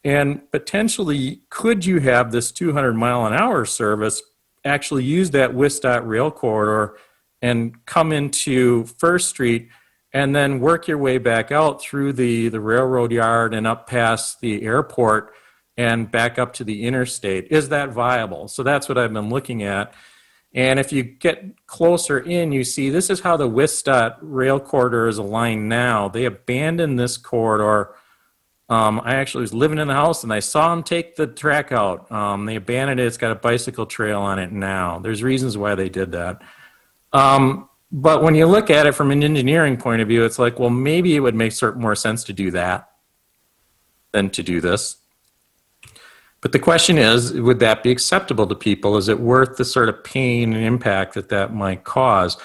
And potentially, could you have this 200-mile-an-hour service actually use that WISDOT rail corridor and come into First Street and then work your way back out through the railroad yard and up past the airport and back up to the interstate? Is that viable? So that's what I've been looking at. And if you get closer in, you see this is how the WISDOT rail corridor is aligned now. They abandoned this corridor. I actually was living in the house and I saw them take the track out. They abandoned it. It's got a bicycle trail on it now. There's reasons why they did that. But when you look at it from an engineering point of view, it's like, well, maybe it would make more sense to do that than to do this. But the question is, would that be acceptable to people? Is it worth the sort of pain and impact that might cause?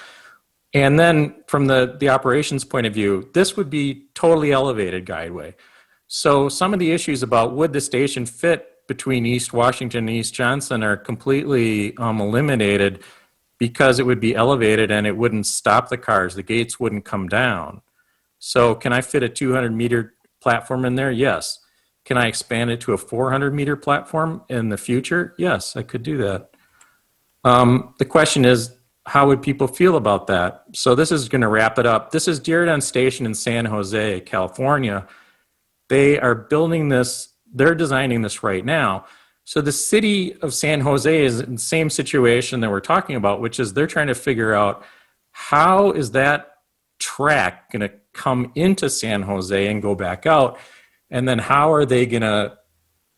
And then from the operations point of view, this would be totally elevated guideway. So some of the issues about would the station fit between East Washington and East Johnson are completely eliminated because it would be elevated and it wouldn't stop the cars. The gates wouldn't come down. So can I fit a 200-meter platform in there? Yes. Can I expand it to a 400-meter platform in the future? Yes, I could do that. The question is, how would people feel about that? So this is going to wrap it up. This is Diridon Station in San Jose, California. They are building this. They're designing this right now. So the city of San Jose is in the same situation that we're talking about, which is they're trying to figure out how is that track going to come into San Jose and go back out. And then how are they going to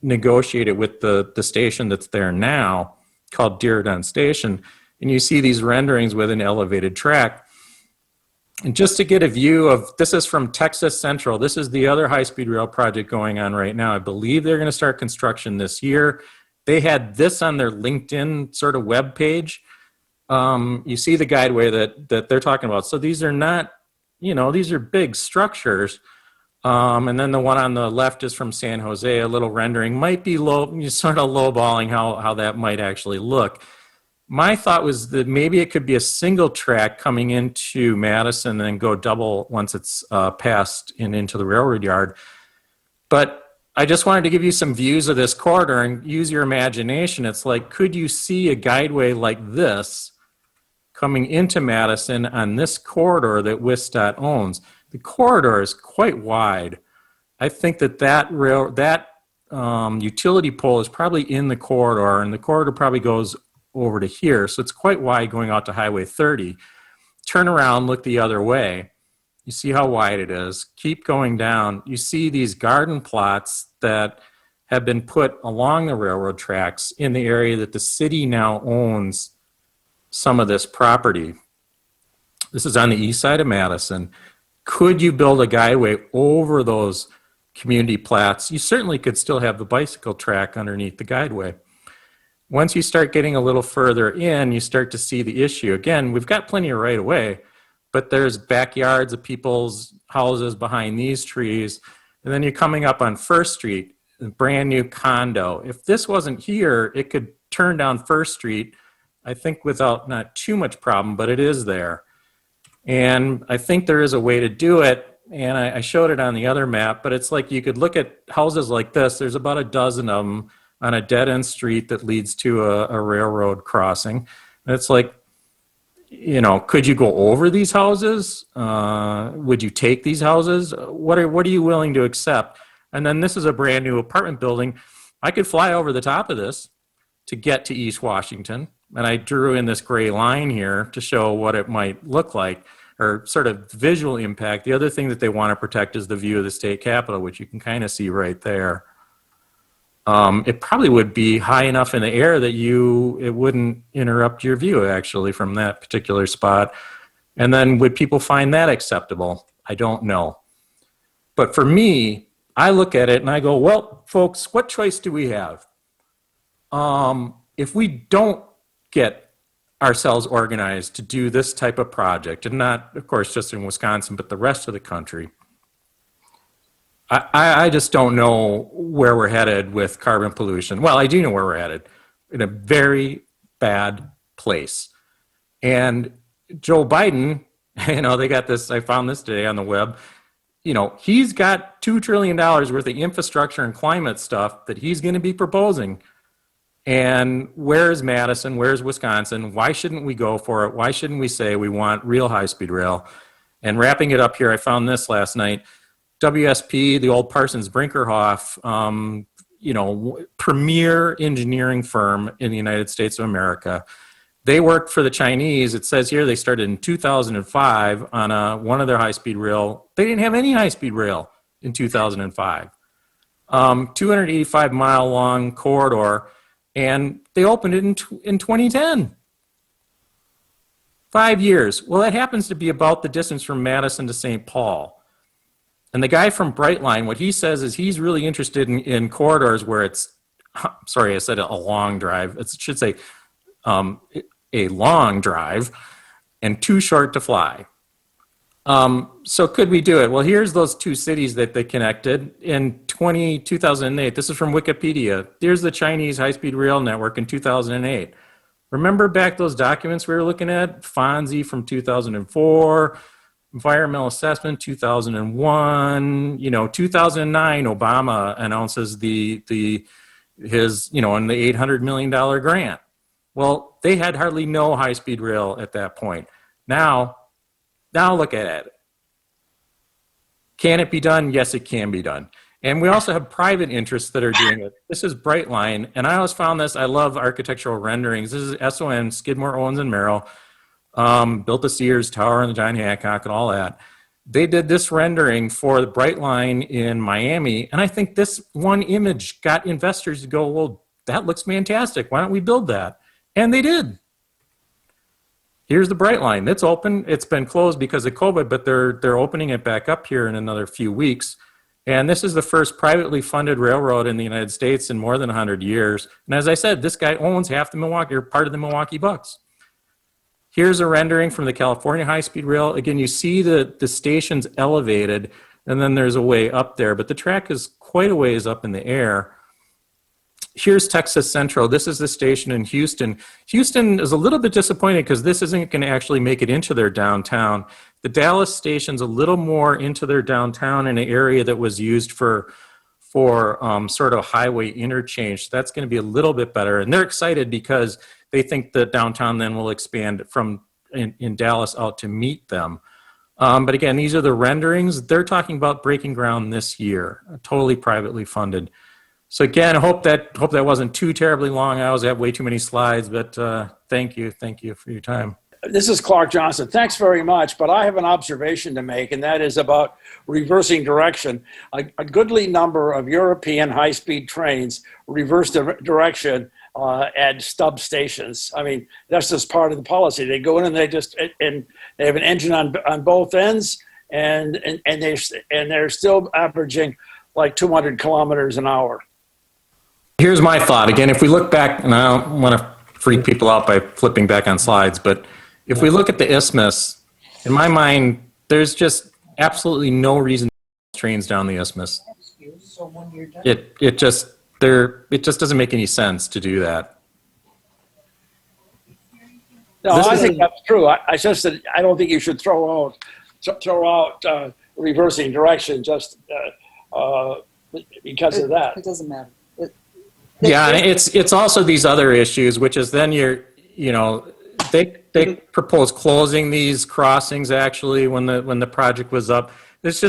negotiate it with the station that's there now called Diridon Station? And you see these renderings with an elevated track. And just to get a view of, this is from Texas Central. This is the other high-speed rail project going on right now. I believe they're going to start construction this year. They had this on their LinkedIn sort of web page. You see the guideway that they're talking about. So these are not, these are big structures. And then the one on the left is from San Jose. A little rendering might be sort of lowballing how that might actually look. My thought was that maybe it could be a single track coming into Madison and then go double once it's passed into the railroad yard. But I just wanted to give you some views of this corridor and use your imagination. It's like, could you see a guideway like this coming into Madison on this corridor that WISDOT owns? The corridor is quite wide. I think that utility pole is probably in the corridor, and the corridor probably goes over to here. So it's quite wide going out to Highway 30. Turn around, look the other way. You see how wide it is. Keep going down. You see these garden plots that have been put along the railroad tracks in the area that the city now owns some of this property. This is on the east side of Madison. Could you build a guideway over those community plats? You certainly could still have the bicycle track underneath the guideway. Once you start getting a little further in, you start to see the issue. Again, we've got plenty of right of way, but there's backyards of people's houses behind these trees. And then you're coming up on First Street, a brand new condo. If this wasn't here, it could turn down First Street, I think without not too much problem, but it is there. And I think there is a way to do it. And I showed it on the other map, but it's like you could look at houses like this. There's about a dozen of them on a dead-end street that leads to a railroad crossing. And it's like, you know, could you go over these houses? Would you take these houses? What are you willing to accept? And then this is a brand new apartment building. I could fly over the top of this to get to East Washington. And I drew in this gray line here to show what it might look like, or sort of visual impact. The other thing that they want to protect is the view of the state capitol, which you can kind of see right there. It probably would be high enough in the air that it wouldn't interrupt your view, actually, from that particular spot. And then would people find that acceptable? I don't know. But for me, I look at it and I go, well, folks, what choice do we have? If we don't get ourselves organized to do this type of project, and not, of course, just in Wisconsin, but the rest of the country, I just don't know where we're headed with carbon pollution. Well, I do know where we're headed, in a very bad place. And Joe Biden, you know, they got this, I found this today on the web, you know, he's got $2 trillion worth of infrastructure and climate stuff that he's going to be proposing. And where's Madison? Where's Wisconsin? Why shouldn't we go for it? Why shouldn't we say we want real high-speed rail? And wrapping it up here, I found this last night. WSP, the old Parsons Brinkerhoff, you know, premier engineering firm in the United States of America. They worked for the Chinese. It says here they started in 2005 on one of their high-speed rail. They didn't have any high-speed rail in 2005. 285-mile long corridor, and they opened it in 2010. 5 years. Well, that happens to be about the distance from Madison to St. Paul. And the guy from Brightline, what he says is he's really interested in corridors where it's, sorry, I said a long drive. It should say a long drive and too short to fly. So could we do it? Well, here's those two cities that they connected in 2008. This is from Wikipedia. Here's the Chinese high-speed rail network in 2008. Remember back those documents we were looking at? FONSI from 2004, environmental assessment 2001, you know, 2009 Obama announces his, you know, and the $800 million grant. Well, they had hardly no high-speed rail at that point. Now look at it. Can it be done? Yes, it can be done. And we also have private interests that are doing it. This is Brightline, and I always found this, I love architectural renderings. This is SON, Skidmore, Owens & Merrill, built the Sears Tower and the John Hancock and all that. They did this rendering for the Brightline in Miami, and I think this one image got investors to go, well, that looks fantastic. Why don't we build that? And they did. Here's the Brightline. It's open. It's been closed because of COVID, but they're opening it back up here in another few weeks. And this is the first privately funded railroad in the United States in more than 100 years. And as I said, this guy owns half the Milwaukee, or part of the Milwaukee Bucks. Here's a rendering from the California high-speed rail. Again, you see the station's elevated, and then there's a way up there, but the track is quite a ways up in the air. Here's Texas Central. This is the station in Houston. Houston is a little bit disappointed because this isn't going to actually make it into their downtown. The Dallas station's a little more into their downtown in an area that was used for sort of highway interchange. So that's going to be a little bit better. And they're excited because they think the downtown then will expand from in Dallas out to meet them. But again, these are the renderings. They're talking about breaking ground this year, totally privately funded. So again, I hope that wasn't too terribly long. I always have way too many slides, but thank you for your time. This is Clark Johnson. Thanks very much, but I have an observation to make, and that is about reversing direction. A goodly number of European high-speed trains reverse direction at stub stations. I mean, that's just part of the policy. They go in and they have an engine on both ends, and they're still averaging like 200 kilometers an hour. Here's my thought. Again, if we look back, and I don't want to freak people out by flipping back on slides, but if we look at the isthmus, in my mind, there's just absolutely no reason to put trains down the isthmus. It just doesn't make any sense to do that. No, I think that's true. I just said I don't think you should throw out reversing direction just because of that. It doesn't matter. Yeah, and it's also these other issues, which is then they proposed closing these crossings actually when the project was up. It's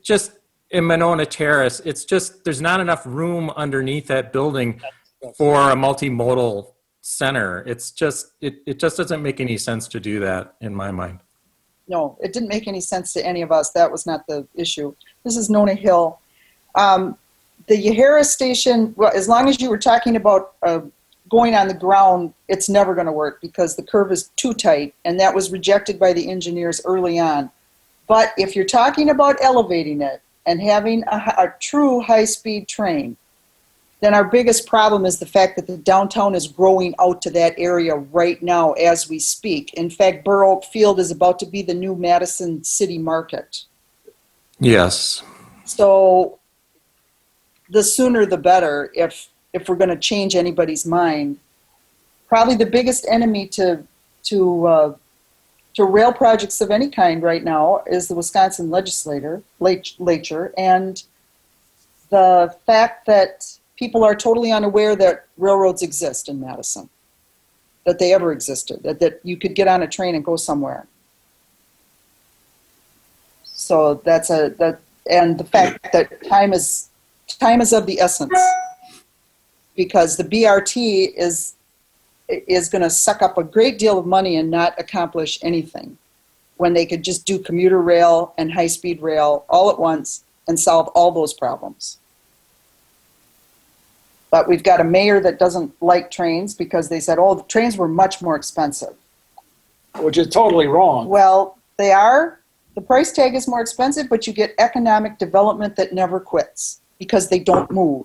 just in Monona Terrace. It's just there's not enough room underneath that building for a multimodal center. It's just it just doesn't make any sense to do that in my mind. No, it didn't make any sense to any of us. That was not the issue. This is Nona Hill. The Yahara station, well, as long as you were talking about going on the ground, it's never going to work because the curve is too tight, and that was rejected by the engineers early on. But if you're talking about elevating it and having a true high-speed train, then our biggest problem is the fact that the downtown is growing out to that area right now as we speak. In fact, Burr Oak Field is about to be the new Madison City Market. Yes. So the sooner the better if we're going to change anybody's mind. Probably the biggest enemy to rail projects of any kind right now is the Wisconsin legislature, and the fact that people are totally unaware that railroads exist in Madison, that they ever existed, that you could get on a train and go somewhere. So and the fact that time is of the essence, because the BRT is going to suck up a great deal of money and not accomplish anything when they could just do commuter rail and high-speed rail all at once and solve all those problems. But we've got a mayor that doesn't like trains because they said, the trains were much more expensive. Which is totally wrong. Well, they are. The price tag is more expensive, but you get economic development that never quits because they don't move.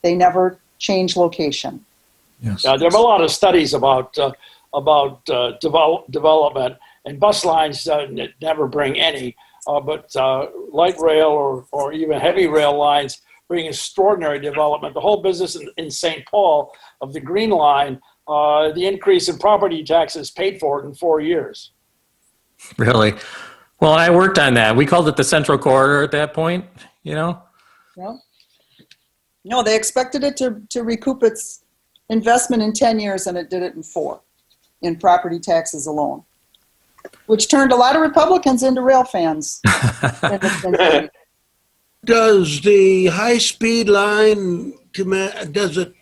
They never change location. Yes. There are a lot of studies about development, and bus lines never bring any, but light rail or even heavy rail lines bring extraordinary development. The whole business in St. Paul of the Green Line, the increase in property taxes paid for it in 4 years. Really? Well, I worked on that. We called it the Central Corridor at that point, Well, no, they expected it to recoup its investment in 10 years, and it did it in 4 in property taxes alone, which turned a lot of Republicans into rail fans. Does the high-speed line, does it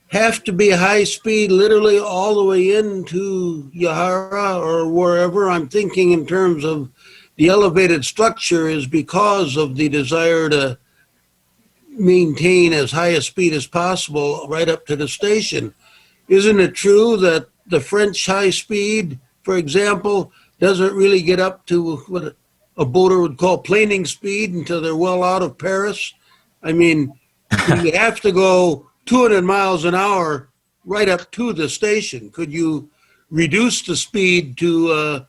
have to be high speed literally all the way into Yahara or wherever? I'm thinking in terms of the elevated structure is because of the desire to maintain as high a speed as possible right up to the station. Isn't it true that the French high speed, for example, doesn't really get up to what a boater would call planing speed until they're well out of Paris? I mean, you have to go 200 miles an hour right up to the station. Could you reduce the speed to a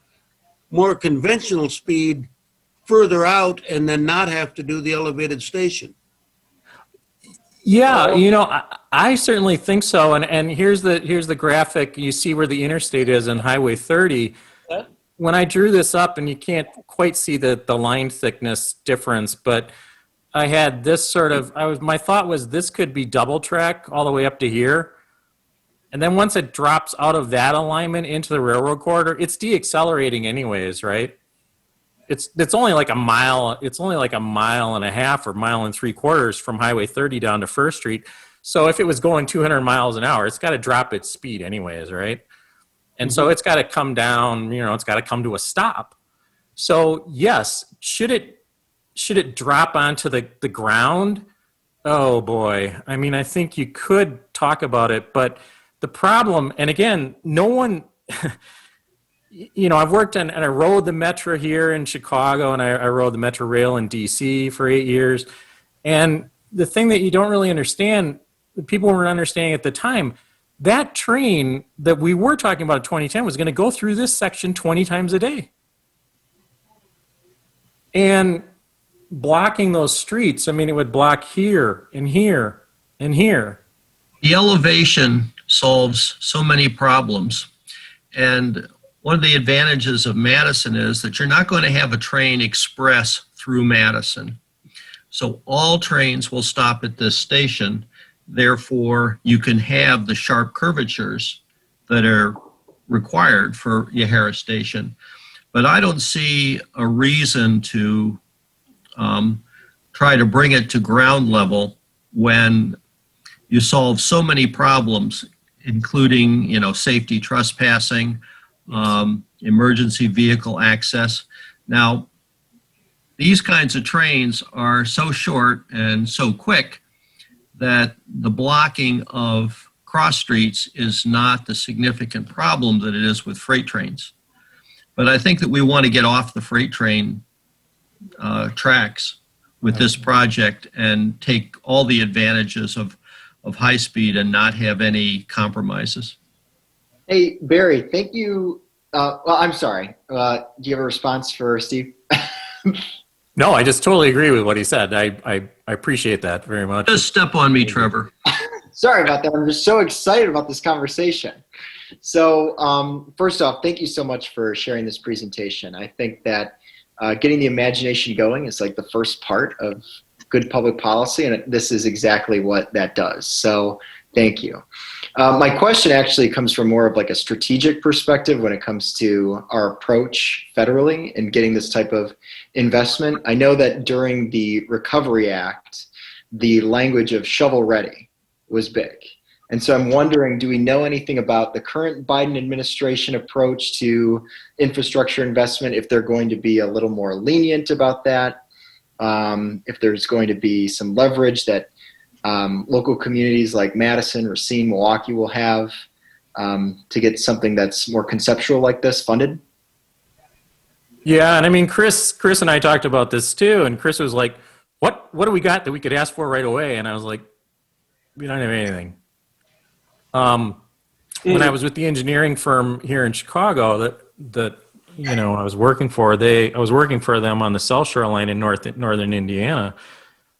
more conventional speed further out and then not have to do the elevated station? Yeah, I certainly think so. And here's the graphic. You see where the interstate is on Highway 30. When I drew this up, and you can't quite see the line thickness difference, but I had this my thought was this could be double track all the way up to here. And then once it drops out of that alignment into the railroad corridor, it's deaccelerating anyways, right? it's only like a mile. It's only like a mile and a half or mile and 3/4 from Highway 30 down to First Street. So if it was going 200 miles an hour, it's got to drop its speed anyways, right? And so it's got to come down. It's got to come to a stop. So yes, should it drop onto the ground? Oh boy. I mean, I think you could talk about it, but the problem, and again, no one, I've worked and I rode the Metro here in Chicago, and I rode the Metro Rail in DC for 8 years. And the thing that you don't really understand, people weren't understanding at the time, that train that we were talking about in 2010 was going to go through this section 20 times a day. And blocking those streets, I mean, it would block here and here and here. The elevation solves so many problems. And one of the advantages of Madison is that you're not going to have a train express through Madison. So all trains will stop at this station. Therefore, you can have the sharp curvatures that are required for Yahara Station. But I don't see a reason to try to bring it to ground level when you solve so many problems, including, safety trespassing, emergency vehicle access. Now, these kinds of trains are so short and so quick that the blocking of cross streets is not the significant problem that it is with freight trains. But I think that we want to get off the freight train tracks with this project and take all the advantages of high speed and not have any compromises. Hey, Barry, thank you. Well, I'm sorry. Do you have a response for Steve? No, I just totally agree with what he said. I appreciate that very much. Just step on me, Trevor. Sorry about that. I'm just so excited about this conversation. So first off, thank you so much for sharing this presentation. I think that getting the imagination going is like the first part of good public policy, and this is exactly what that does. So thank you. My question actually comes from more of like a strategic perspective when it comes to our approach federally in getting this type of investment. I know that during the Recovery Act, the language of shovel ready was big. And so I'm wondering, do we know anything about the current Biden administration approach to infrastructure investment, if they're going to be a little more lenient about that, if there's going to be some leverage that local communities like Madison, Racine, Milwaukee will have to get something that's more conceptual like this funded? Yeah, and I mean, Chris and I talked about this too, and Chris was like, what do we got that we could ask for right away? And I was like, we don't have anything. When I was with the engineering firm here in Chicago that I was working for, I was working for them on the South Shore line in northern Indiana,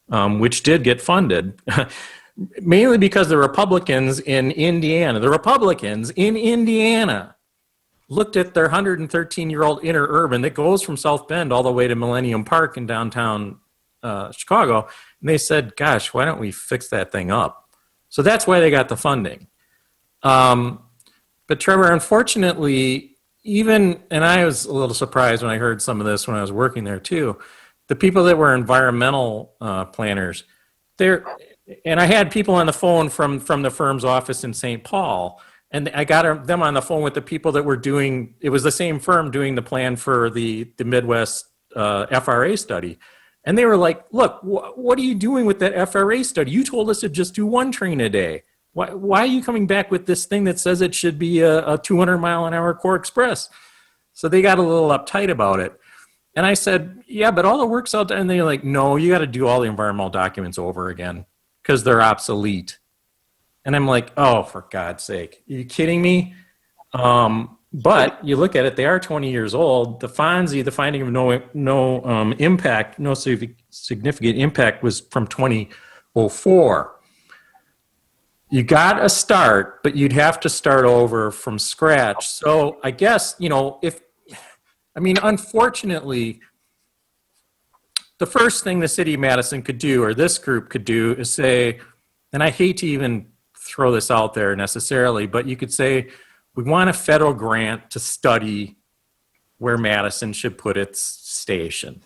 which did get funded, mainly because the Republicans in Indiana looked at their 113-year-old interurban that goes from South Bend all the way to Millennium Park in downtown Chicago, and they said, gosh, why don't we fix that thing up? So that's why they got the funding. But Trevor, unfortunately, and I was a little surprised when I heard some of this when I was working there too, the people that were environmental planners, and I had people on the phone from the firm's office in St. Paul, and I got them on the phone with the people that were doing, it was the same firm doing the plan for the Midwest FRA study. And they were like, look, what are you doing with that FRA study? You told us to just do one train a day. Why are you coming back with this thing that says it should be a 200-mile-an-hour core express? So they got a little uptight about it. And I said, yeah, but all the work's out there. And they're like, no, you got to do all the environmental documents over again because they're obsolete. And I'm like, oh, for God's sake, are you kidding me? But you look at it, they are 20 years old. The FONSI, the finding of no impact, no significant impact, was from 2004. You got a start, but you'd have to start over from scratch. So I guess, unfortunately, the first thing the city of Madison could do, or this group could do, is say, and I hate to even throw this out there necessarily, but you could say, we want a federal grant to study where Madison should put its station.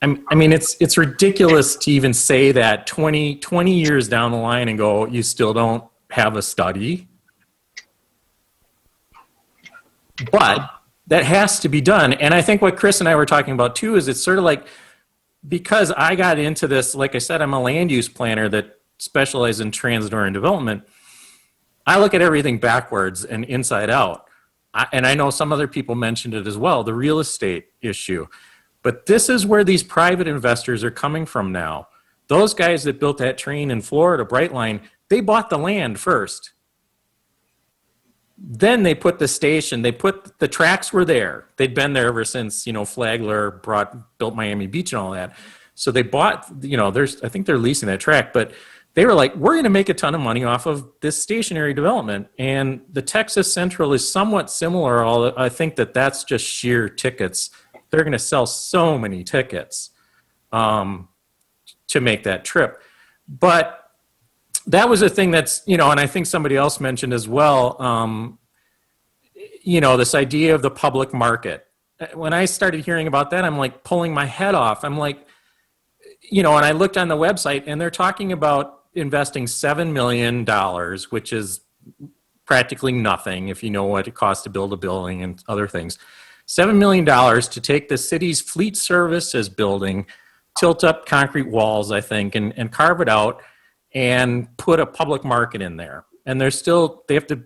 I mean, it's ridiculous to even say that 20 years down the line and go, you still don't have a study. But that has to be done. And I think what Chris and I were talking about too is it's sort of like, because I got into this, like I said, I'm a land use planner that specializes in transit urban development. I look at everything backwards and inside out. And I know some other people mentioned it as well, the real estate issue. But this is where these private investors are coming from now. Those guys that built that train in Florida, Brightline, they bought the land first. Then they put the station, the tracks were there. They'd been there ever since, Flagler built Miami Beach and all that. So they bought, I think they're leasing that track, but they were like, we're going to make a ton of money off of this stationary development. And the Texas Central is somewhat similar, although I think that's just sheer tickets. They're going to sell so many tickets to make that trip. But that was a thing that's, and I think somebody else mentioned as well, this idea of the public market. When I started hearing about that, I'm like pulling my head off. I'm like, and I looked on the website and they're talking about investing $7 million, which is practically nothing if you know what it costs to build a building and other things. $7 million to take the city's fleet services building, tilt up concrete walls, I think, and carve it out and put a public market in there. And they have to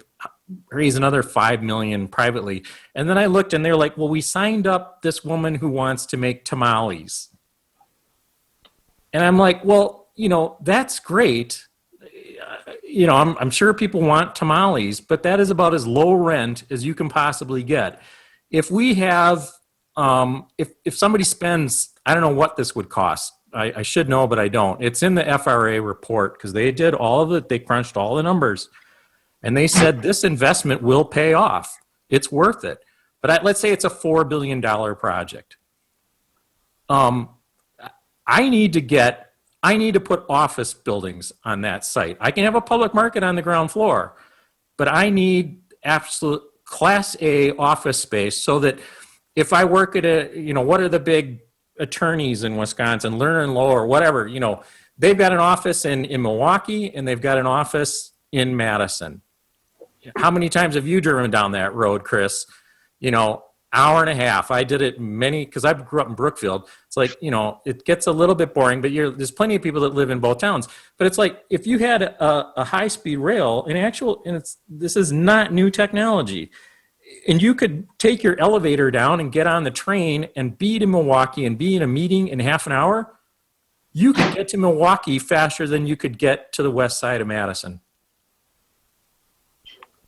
raise another $5 million privately. And then I looked and they're like, well, we signed up this woman who wants to make tamales. And I'm like, well, that's great. I'm sure people want tamales, but that is about as low rent as you can possibly get. If we have, if somebody spends, I don't know what this would cost. I should know, but I don't. It's in the FRA report because they did all of it. They crunched all the numbers and they said this investment will pay off. It's worth it. But let's say it's a $4 billion project. I need to put office buildings on that site. I can have a public market on the ground floor, but I need absolute Class A office space so that if I work at what are the big attorneys in Wisconsin, Lerner and Lowe or whatever, they've got an office in Milwaukee and they've got an office in Madison. How many times have you driven down that road, Chris? Hour and a half. I did it because I grew up in Brookfield. It's like, it gets a little bit boring, but there's plenty of people that live in both towns. But it's like, if you had a high-speed rail, this is not new technology, and you could take your elevator down and get on the train and be to Milwaukee and be in a meeting in half an hour, you could get to Milwaukee faster than you could get to the west side of Madison.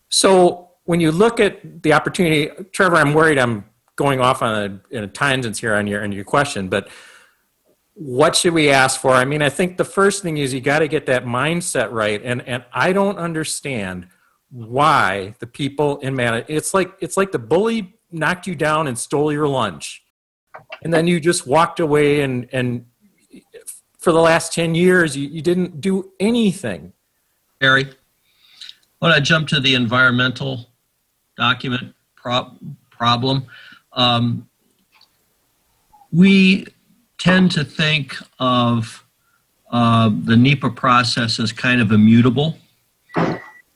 So when you look at the opportunity, Trevor, I'm worried I'm going off on a tangent here on your question, but what should we ask for? I mean, I think the first thing is you got to get that mindset right, and I don't understand why the people in Madison, it's like the bully knocked you down and stole your lunch, and then you just walked away and for the last 10 years you didn't do anything. Barry, when I jump to the environmental document problem, we tend to think of the NEPA process as kind of immutable.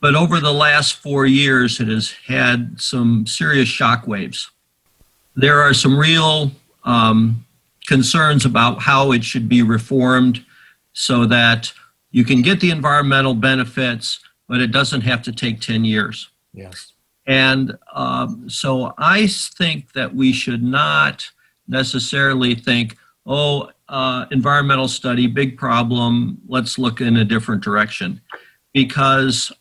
But over the last 4 years, it has had some serious shockwaves. There are some real concerns about how it should be reformed so that you can get the environmental benefits, but it doesn't have to take 10 years. Yes. And so I think that we should not necessarily think, environmental study, big problem, let's look in a different direction. Because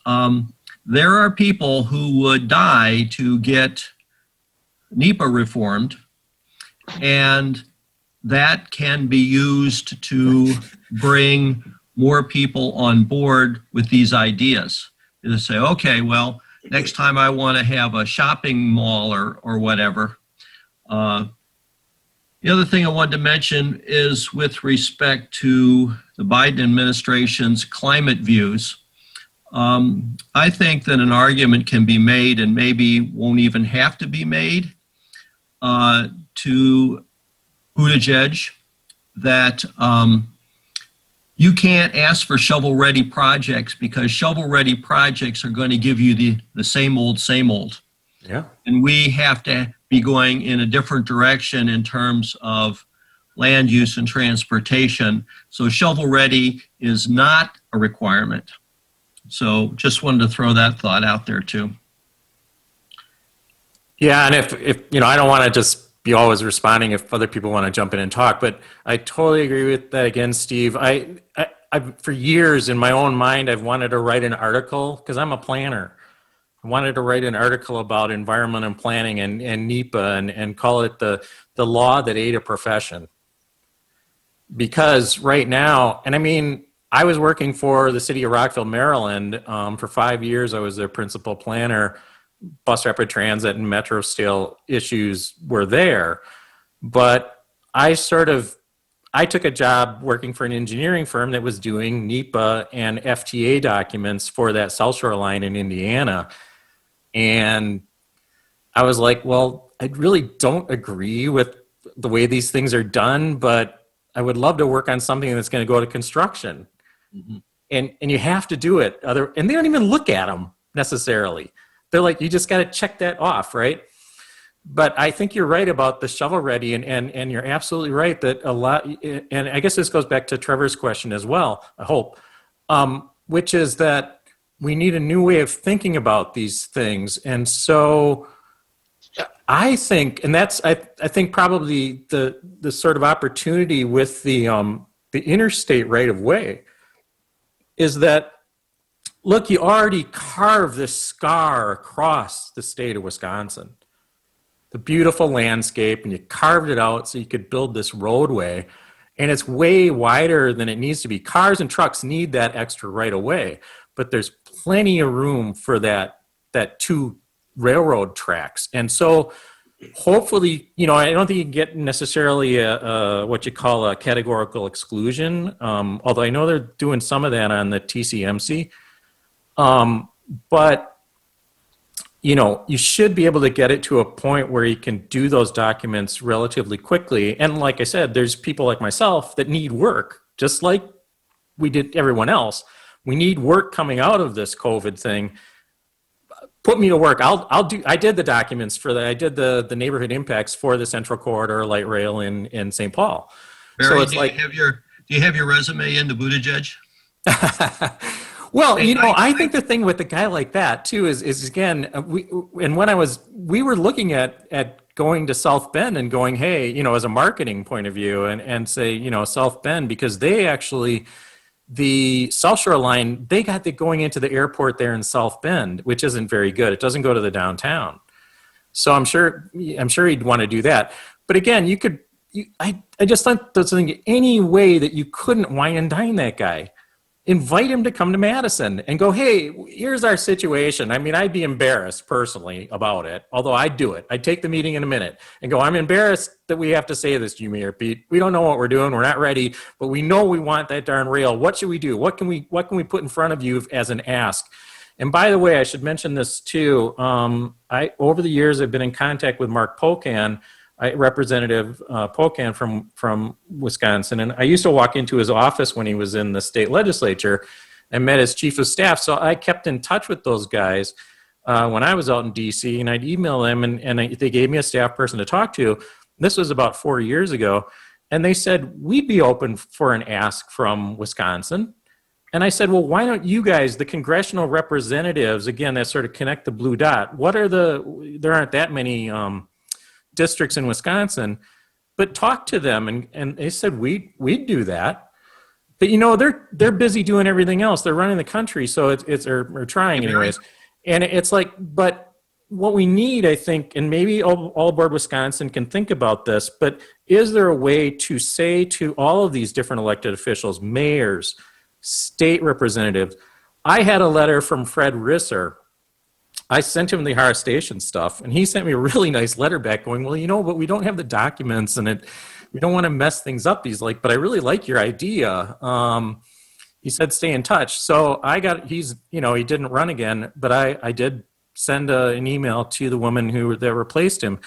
there are people who would die to get NEPA reformed, and that can be used to bring more people on board with these ideas. To say, okay, well, next time I want to have a shopping mall or whatever. The other thing I wanted to mention is with respect to the Biden administration's climate views. I think that an argument can be made, and maybe won't even have to be made, to Buttigieg that you can't ask for shovel-ready projects because shovel-ready projects are going to give you the same old, same old. Yeah. And we have to be going in a different direction in terms of land use and transportation. So shovel-ready is not a requirement. So just wanted to throw that thought out there too. Yeah, and if I don't want to just be always responding if other people want to jump in and talk, but I totally agree with that again, Steve. I've for years in my own mind, I've wanted to write an article because I'm a planner. I wanted to write an article about environment and planning and NEPA and call it the law that ate a profession. Because right now, and I mean, I was working for the city of Rockville, Maryland for 5 years. I was their principal planner. Bus rapid transit and metro scale issues were there. But I took a job working for an engineering firm that was doing NEPA and FTA documents for that South Shore line in Indiana. And I was like, well, I really don't agree with the way these things are done, but I would love to work on something that's going to go to construction. Mm-hmm. And you have to do it. And they don't even look at them necessarily. They're like, you just got to check that off, right? But I think you're right about the shovel ready, and you're absolutely right that a lot, and I guess this goes back to Trevor's question as well, I hope, which is that we need a new way of thinking about these things. And so I think, and that's, I think probably the sort of opportunity with the interstate right of way is that, look, you already carved this scar across the state of Wisconsin. The beautiful landscape, and you carved it out so you could build this roadway, and it's way wider than it needs to be. Cars and trucks need that extra right of way, but there's plenty of room for that 2 railroad tracks. And so hopefully, I don't think you can get necessarily what you call a categorical exclusion, although I know they're doing some of that on the TCMC. But you should be able to get it to a point where you can do those documents relatively quickly. And like I said, there's people like myself that need work, just like we did everyone else. We need work coming out of this COVID thing. Put me to work. I did the documents for that. I did the neighborhood impacts for the Central Corridor light rail in St. Paul. Barry, so it's do like, you have your resume in the Buttigieg? Well, I think the thing with a guy like that too is again, we were looking at going to South Bend and going, hey, as a marketing point of view and say, South Bend, because they actually, the South Shore line, they got the going into the airport there in South Bend, which isn't very good. It doesn't go to the downtown. So I'm sure he'd want to do that. But again, I just thought there's any way that you couldn't wine and dine that guy. Invite him to come to Madison and go, hey, here's our situation. I mean, I'd be embarrassed personally about it, although I'd do it. I'd take the meeting in a minute and go, I'm embarrassed that we have to say this to you, Mayor Pete. We don't know what we're doing. We're not ready, but we know we want that darn rail. What should we do? What can we put in front of you as an ask? And by the way, I should mention this too. Over the years, I've been in contact with Mark Pocan, Representative Pocan from Wisconsin. And I used to walk into his office when he was in the state legislature and met his chief of staff. So I kept in touch with those guys when I was out in DC, and I'd email them and they gave me a staff person to talk to. This was about 4 years ago. And they said, we'd be open for an ask from Wisconsin. And I said, well, why don't you guys, the congressional representatives, again, that sort of connect the blue dot, there aren't that many districts in Wisconsin, but talk to them. And they said, we'd do that. But they're busy doing everything else. They're running the country. So or trying anyways. And it's like, but what we need, I think, and maybe All Aboard Wisconsin can think about this, but is there a way to say to all of these different elected officials, mayors, state representatives? I had a letter from Fred Risser. I sent him the Hara Station stuff, and he sent me a really nice letter back going, well, but we don't have the documents, and we don't want to mess things up. He's like, but I really like your idea. he said stay in touch. So he didn't run again, but I did send an email to the woman that replaced him.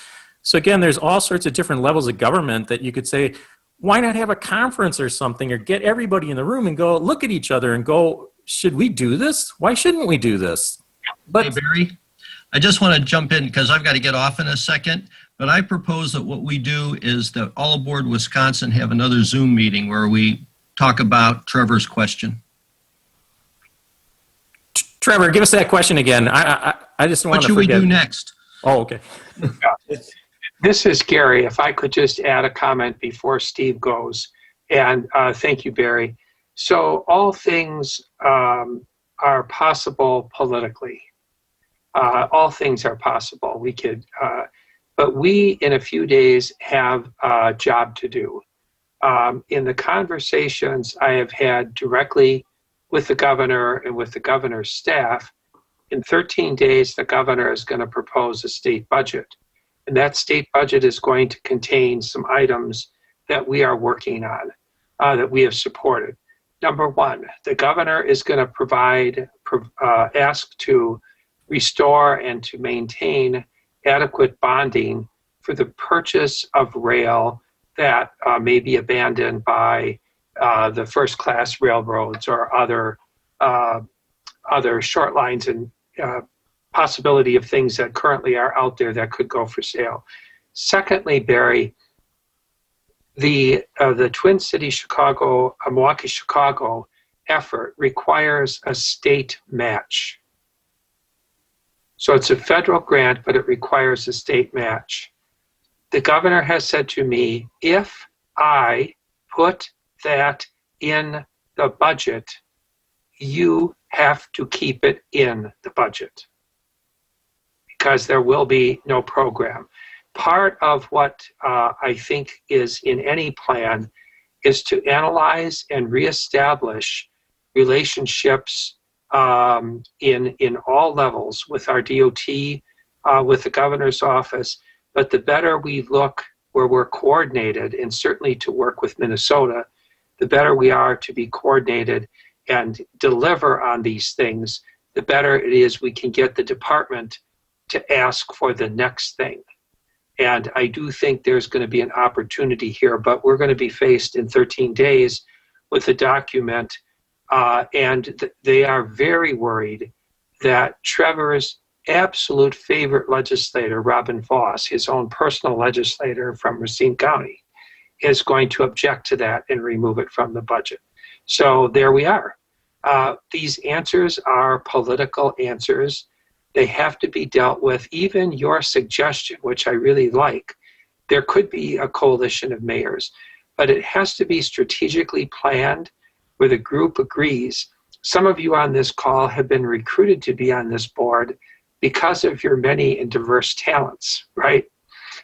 So again, there's all sorts of different levels of government that you could say, why not have a conference or something, or get everybody in the room and go look at each other and go, should we do this? Why shouldn't we do this? But Hey, Barry, I just want to jump in because I've got to get off in a second. But I propose that what we do is that All Aboard Wisconsin have another Zoom meeting where we talk about Trevor's question. Trevor, give us that question again. I just want What to should forget. we do next? Oh, okay. This is Gary. If I could just add a comment before Steve goes. And thank you, Barry. So all things are possible politically. All things are possible. We could, but we in a few days have a job to do. In the conversations I have had directly with the governor and with the governor's staff, in 13 days, the governor is going to propose a state budget. And that state budget is going to contain some items that we are working on, that we have supported. Number one, the governor is going to ask to restore and to maintain adequate bonding for the purchase of rail that may be abandoned by the first-class railroads or other short lines and possibility of things that currently are out there that could go for sale. Secondly, Barry, the Twin City Chicago, Milwaukee Chicago effort requires a state match. So it's a federal grant, but it requires a state match. The governor has said to me, if I put that in the budget, you have to keep it in the budget because there will be no program. Part of what I think is in any plan is to analyze and reestablish relationships in all levels with our DOT, with the governor's office, but the better we look where we're coordinated, and certainly to work with Minnesota, the better we are to be coordinated and deliver on these things, the better it is we can get the department to ask for the next thing. And I do think there's going to be an opportunity here, but we're going to be faced in 13 days with a document, and they are very worried that Trevor's absolute favorite legislator, Robin Voss, his own personal legislator from Racine County, is going to object to that and remove it from the budget. So there we are. These answers are political answers. They have to be dealt with. Even your suggestion, which I really like, there could be a coalition of mayors, but it has to be strategically planned where the group agrees. Some of you on this call have been recruited to be on this board because of your many and diverse talents, right?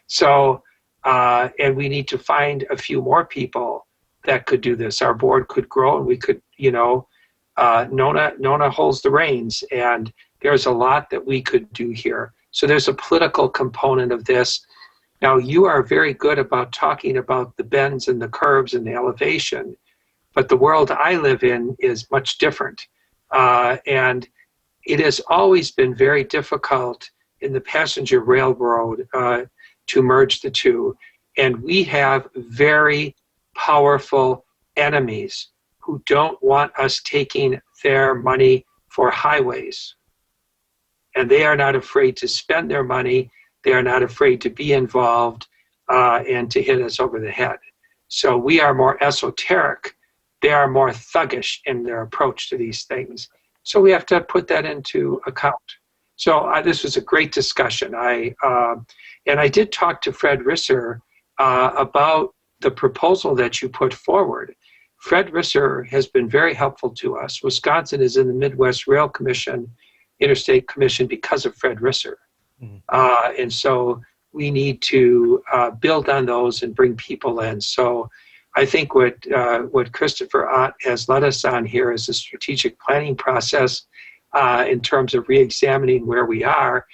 So, and we need to find a few more people that could do this. Our board could grow, and we could, Nona holds the reins, and there's a lot that we could do here. So there's a political component of this. Now, you are very good about talking about the bends and the curves and the elevation, but the world I live in is much different. And it has always been very difficult in the passenger railroad to merge the two. And we have very powerful enemies who don't want us taking their money for highways. And they are not afraid to spend their money. They are not afraid to be involved and to hit us over the head. So we are more esoteric. They are more thuggish in their approach to these things. So we have to put that into account. So this was a great discussion. And I did talk to Fred Risser about the proposal that you put forward. Fred Risser has been very helpful to us. Wisconsin is in the Midwest Rail Commission, Interstate Commission, because of Fred Risser. And so we need to build on those and bring people in. So I think what Christopher Ott has led us on here is a strategic planning process in terms of re-examining where we are,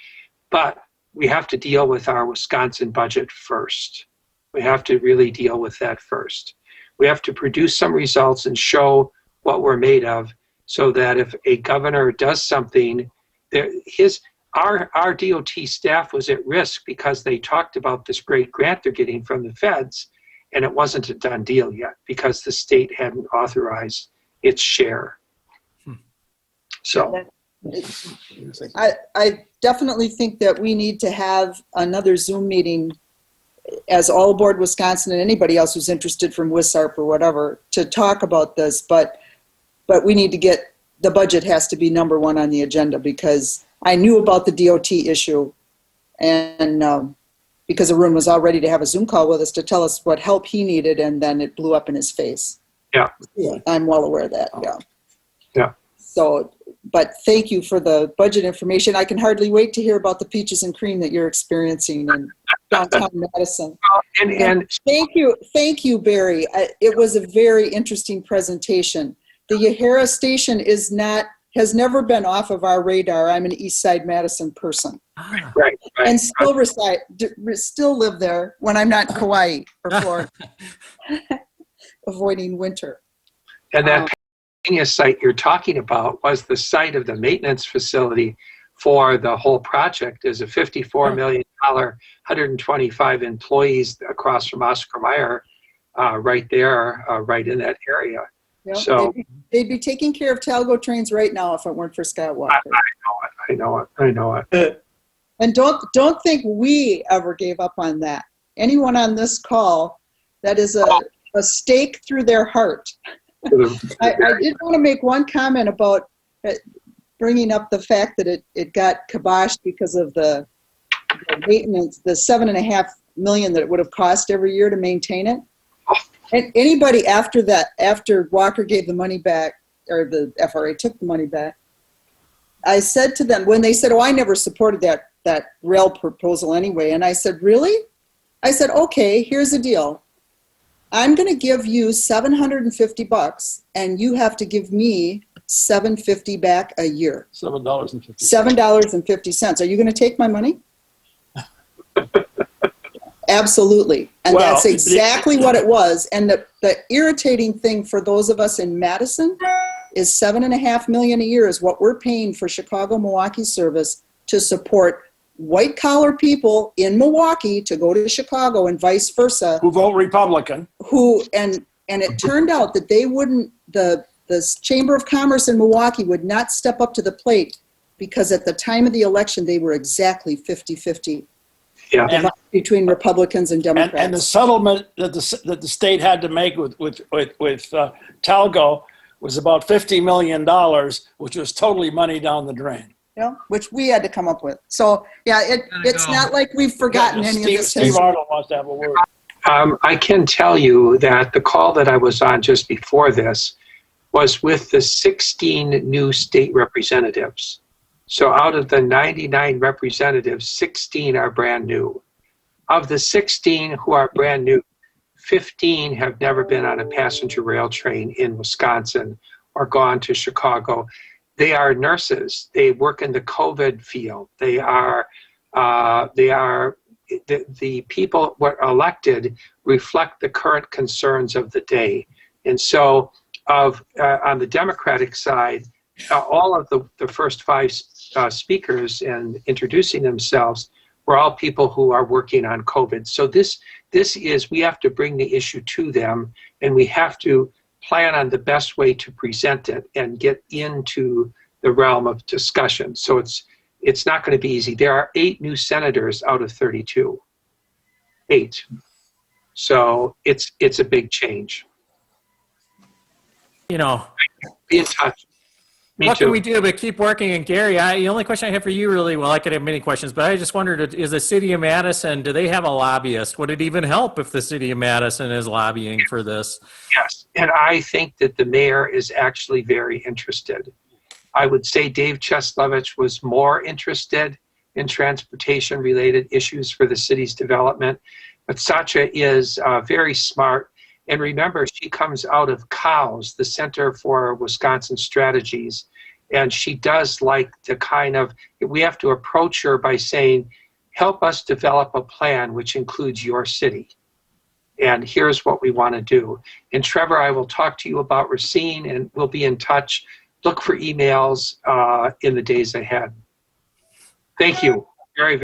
but we have to deal with our Wisconsin budget first. We have to really deal with that first. We have to produce some results and show what we're made of, so that if a governor does something, our DOT staff was at risk because they talked about this great grant they're getting from the feds, and it wasn't a done deal yet because the state hadn't authorized its share. So I definitely think that we need to have another Zoom meeting as All Aboard Wisconsin and anybody else who's interested from WISARP or whatever to talk about this, but we need to get, the budget has to be number one on the agenda, because I knew about the DOT issue, and because Arun was all ready to have a Zoom call with us to tell us what help he needed, and then it blew up in his face. Yeah. I'm well aware of that, yeah. Yeah. So, but thank you for the budget information. I can hardly wait to hear about the peaches and cream that you're experiencing in downtown Madison. And Thank you, Barry. It was a very interesting presentation. The Yahara station has never been off of our radar. I'm an East Side Madison person, right. and still live there when I'm not in Kauai or Florida, avoiding winter. And that Pennsylvania site you're talking about was the site of the maintenance facility for the whole project. Is a $54 million, 125 employees across from Oscar Mayer, right there, right in that area. Yep. So they'd be taking care of Talgo trains right now if it weren't for Scott Walker. I know it. And don't think we ever gave up on that. Anyone on this call, that is a stake through their heart. I did want to make one comment about bringing up the fact that it got kiboshed because of the maintenance, the $7.5 million that it would have cost every year to maintain it. And anybody after Walker gave the money back, or the FRA took the money back, I said to them, when they said, "Oh, I never supported that rail proposal anyway," and I said, "Really?" I said, "Okay, here's the deal. I'm going to give you $750, and you have to give me $750 back a year. $7.50. $7.50. Are you going to take my money?" Absolutely. And that's exactly what it was. And the irritating thing for those of us in Madison is $7.5 million a year is what we're paying for Chicago-Milwaukee service to support white collar people in Milwaukee to go to Chicago and vice versa. Who vote Republican. And it turned out that they wouldn't, the Chamber of Commerce in Milwaukee would not step up to the plate, because at the time of the election, they were exactly 50-50. Yeah. Between Republicans and Democrats. And the settlement that the state had to make with Talgo was about $50 million, which was totally money down the drain. Yeah, which we had to come up with. So yeah, it's not like we've forgotten any of this history. Steve Arnold wants to have a word. I can tell you that the call that I was on just before this was with the 16 new state representatives. So out of the 99 representatives, 16 are brand new. Of the 16 who are brand new, 15 have never been on a passenger rail train in Wisconsin or gone to Chicago. They are nurses. They work in the COVID field. They are the people who were elected reflect the current concerns of the day. And so on the Democratic side, all of the first five speakers and introducing themselves were all people who are working on COVID. So this is, we have to bring the issue to them, and we have to plan on the best way to present it and get into the realm of discussion. So it's not going to be easy. There are 8 new senators out of 32. 8. So it's a big change. You know, be in touch. What can we do but keep working? And Gary, the only question I have for you really, well, I could have many questions, but I just wondered, is the city of Madison, do they have a lobbyist? Would it even help if the city of Madison is lobbying for this? Yes, and I think that the mayor is actually very interested. I would say Dave Cheslevich was more interested in transportation-related issues for the city's development, but Satya is very smart. And remember, she comes out of COWS, the Center for Wisconsin Strategies, and she does like the kind of, we have to approach her by saying, help us develop a plan which includes your city. and here's what we want to do. And Trevor, I will talk to you about Racine, and we'll be in touch. Look for emails in the days ahead. Thank you very, very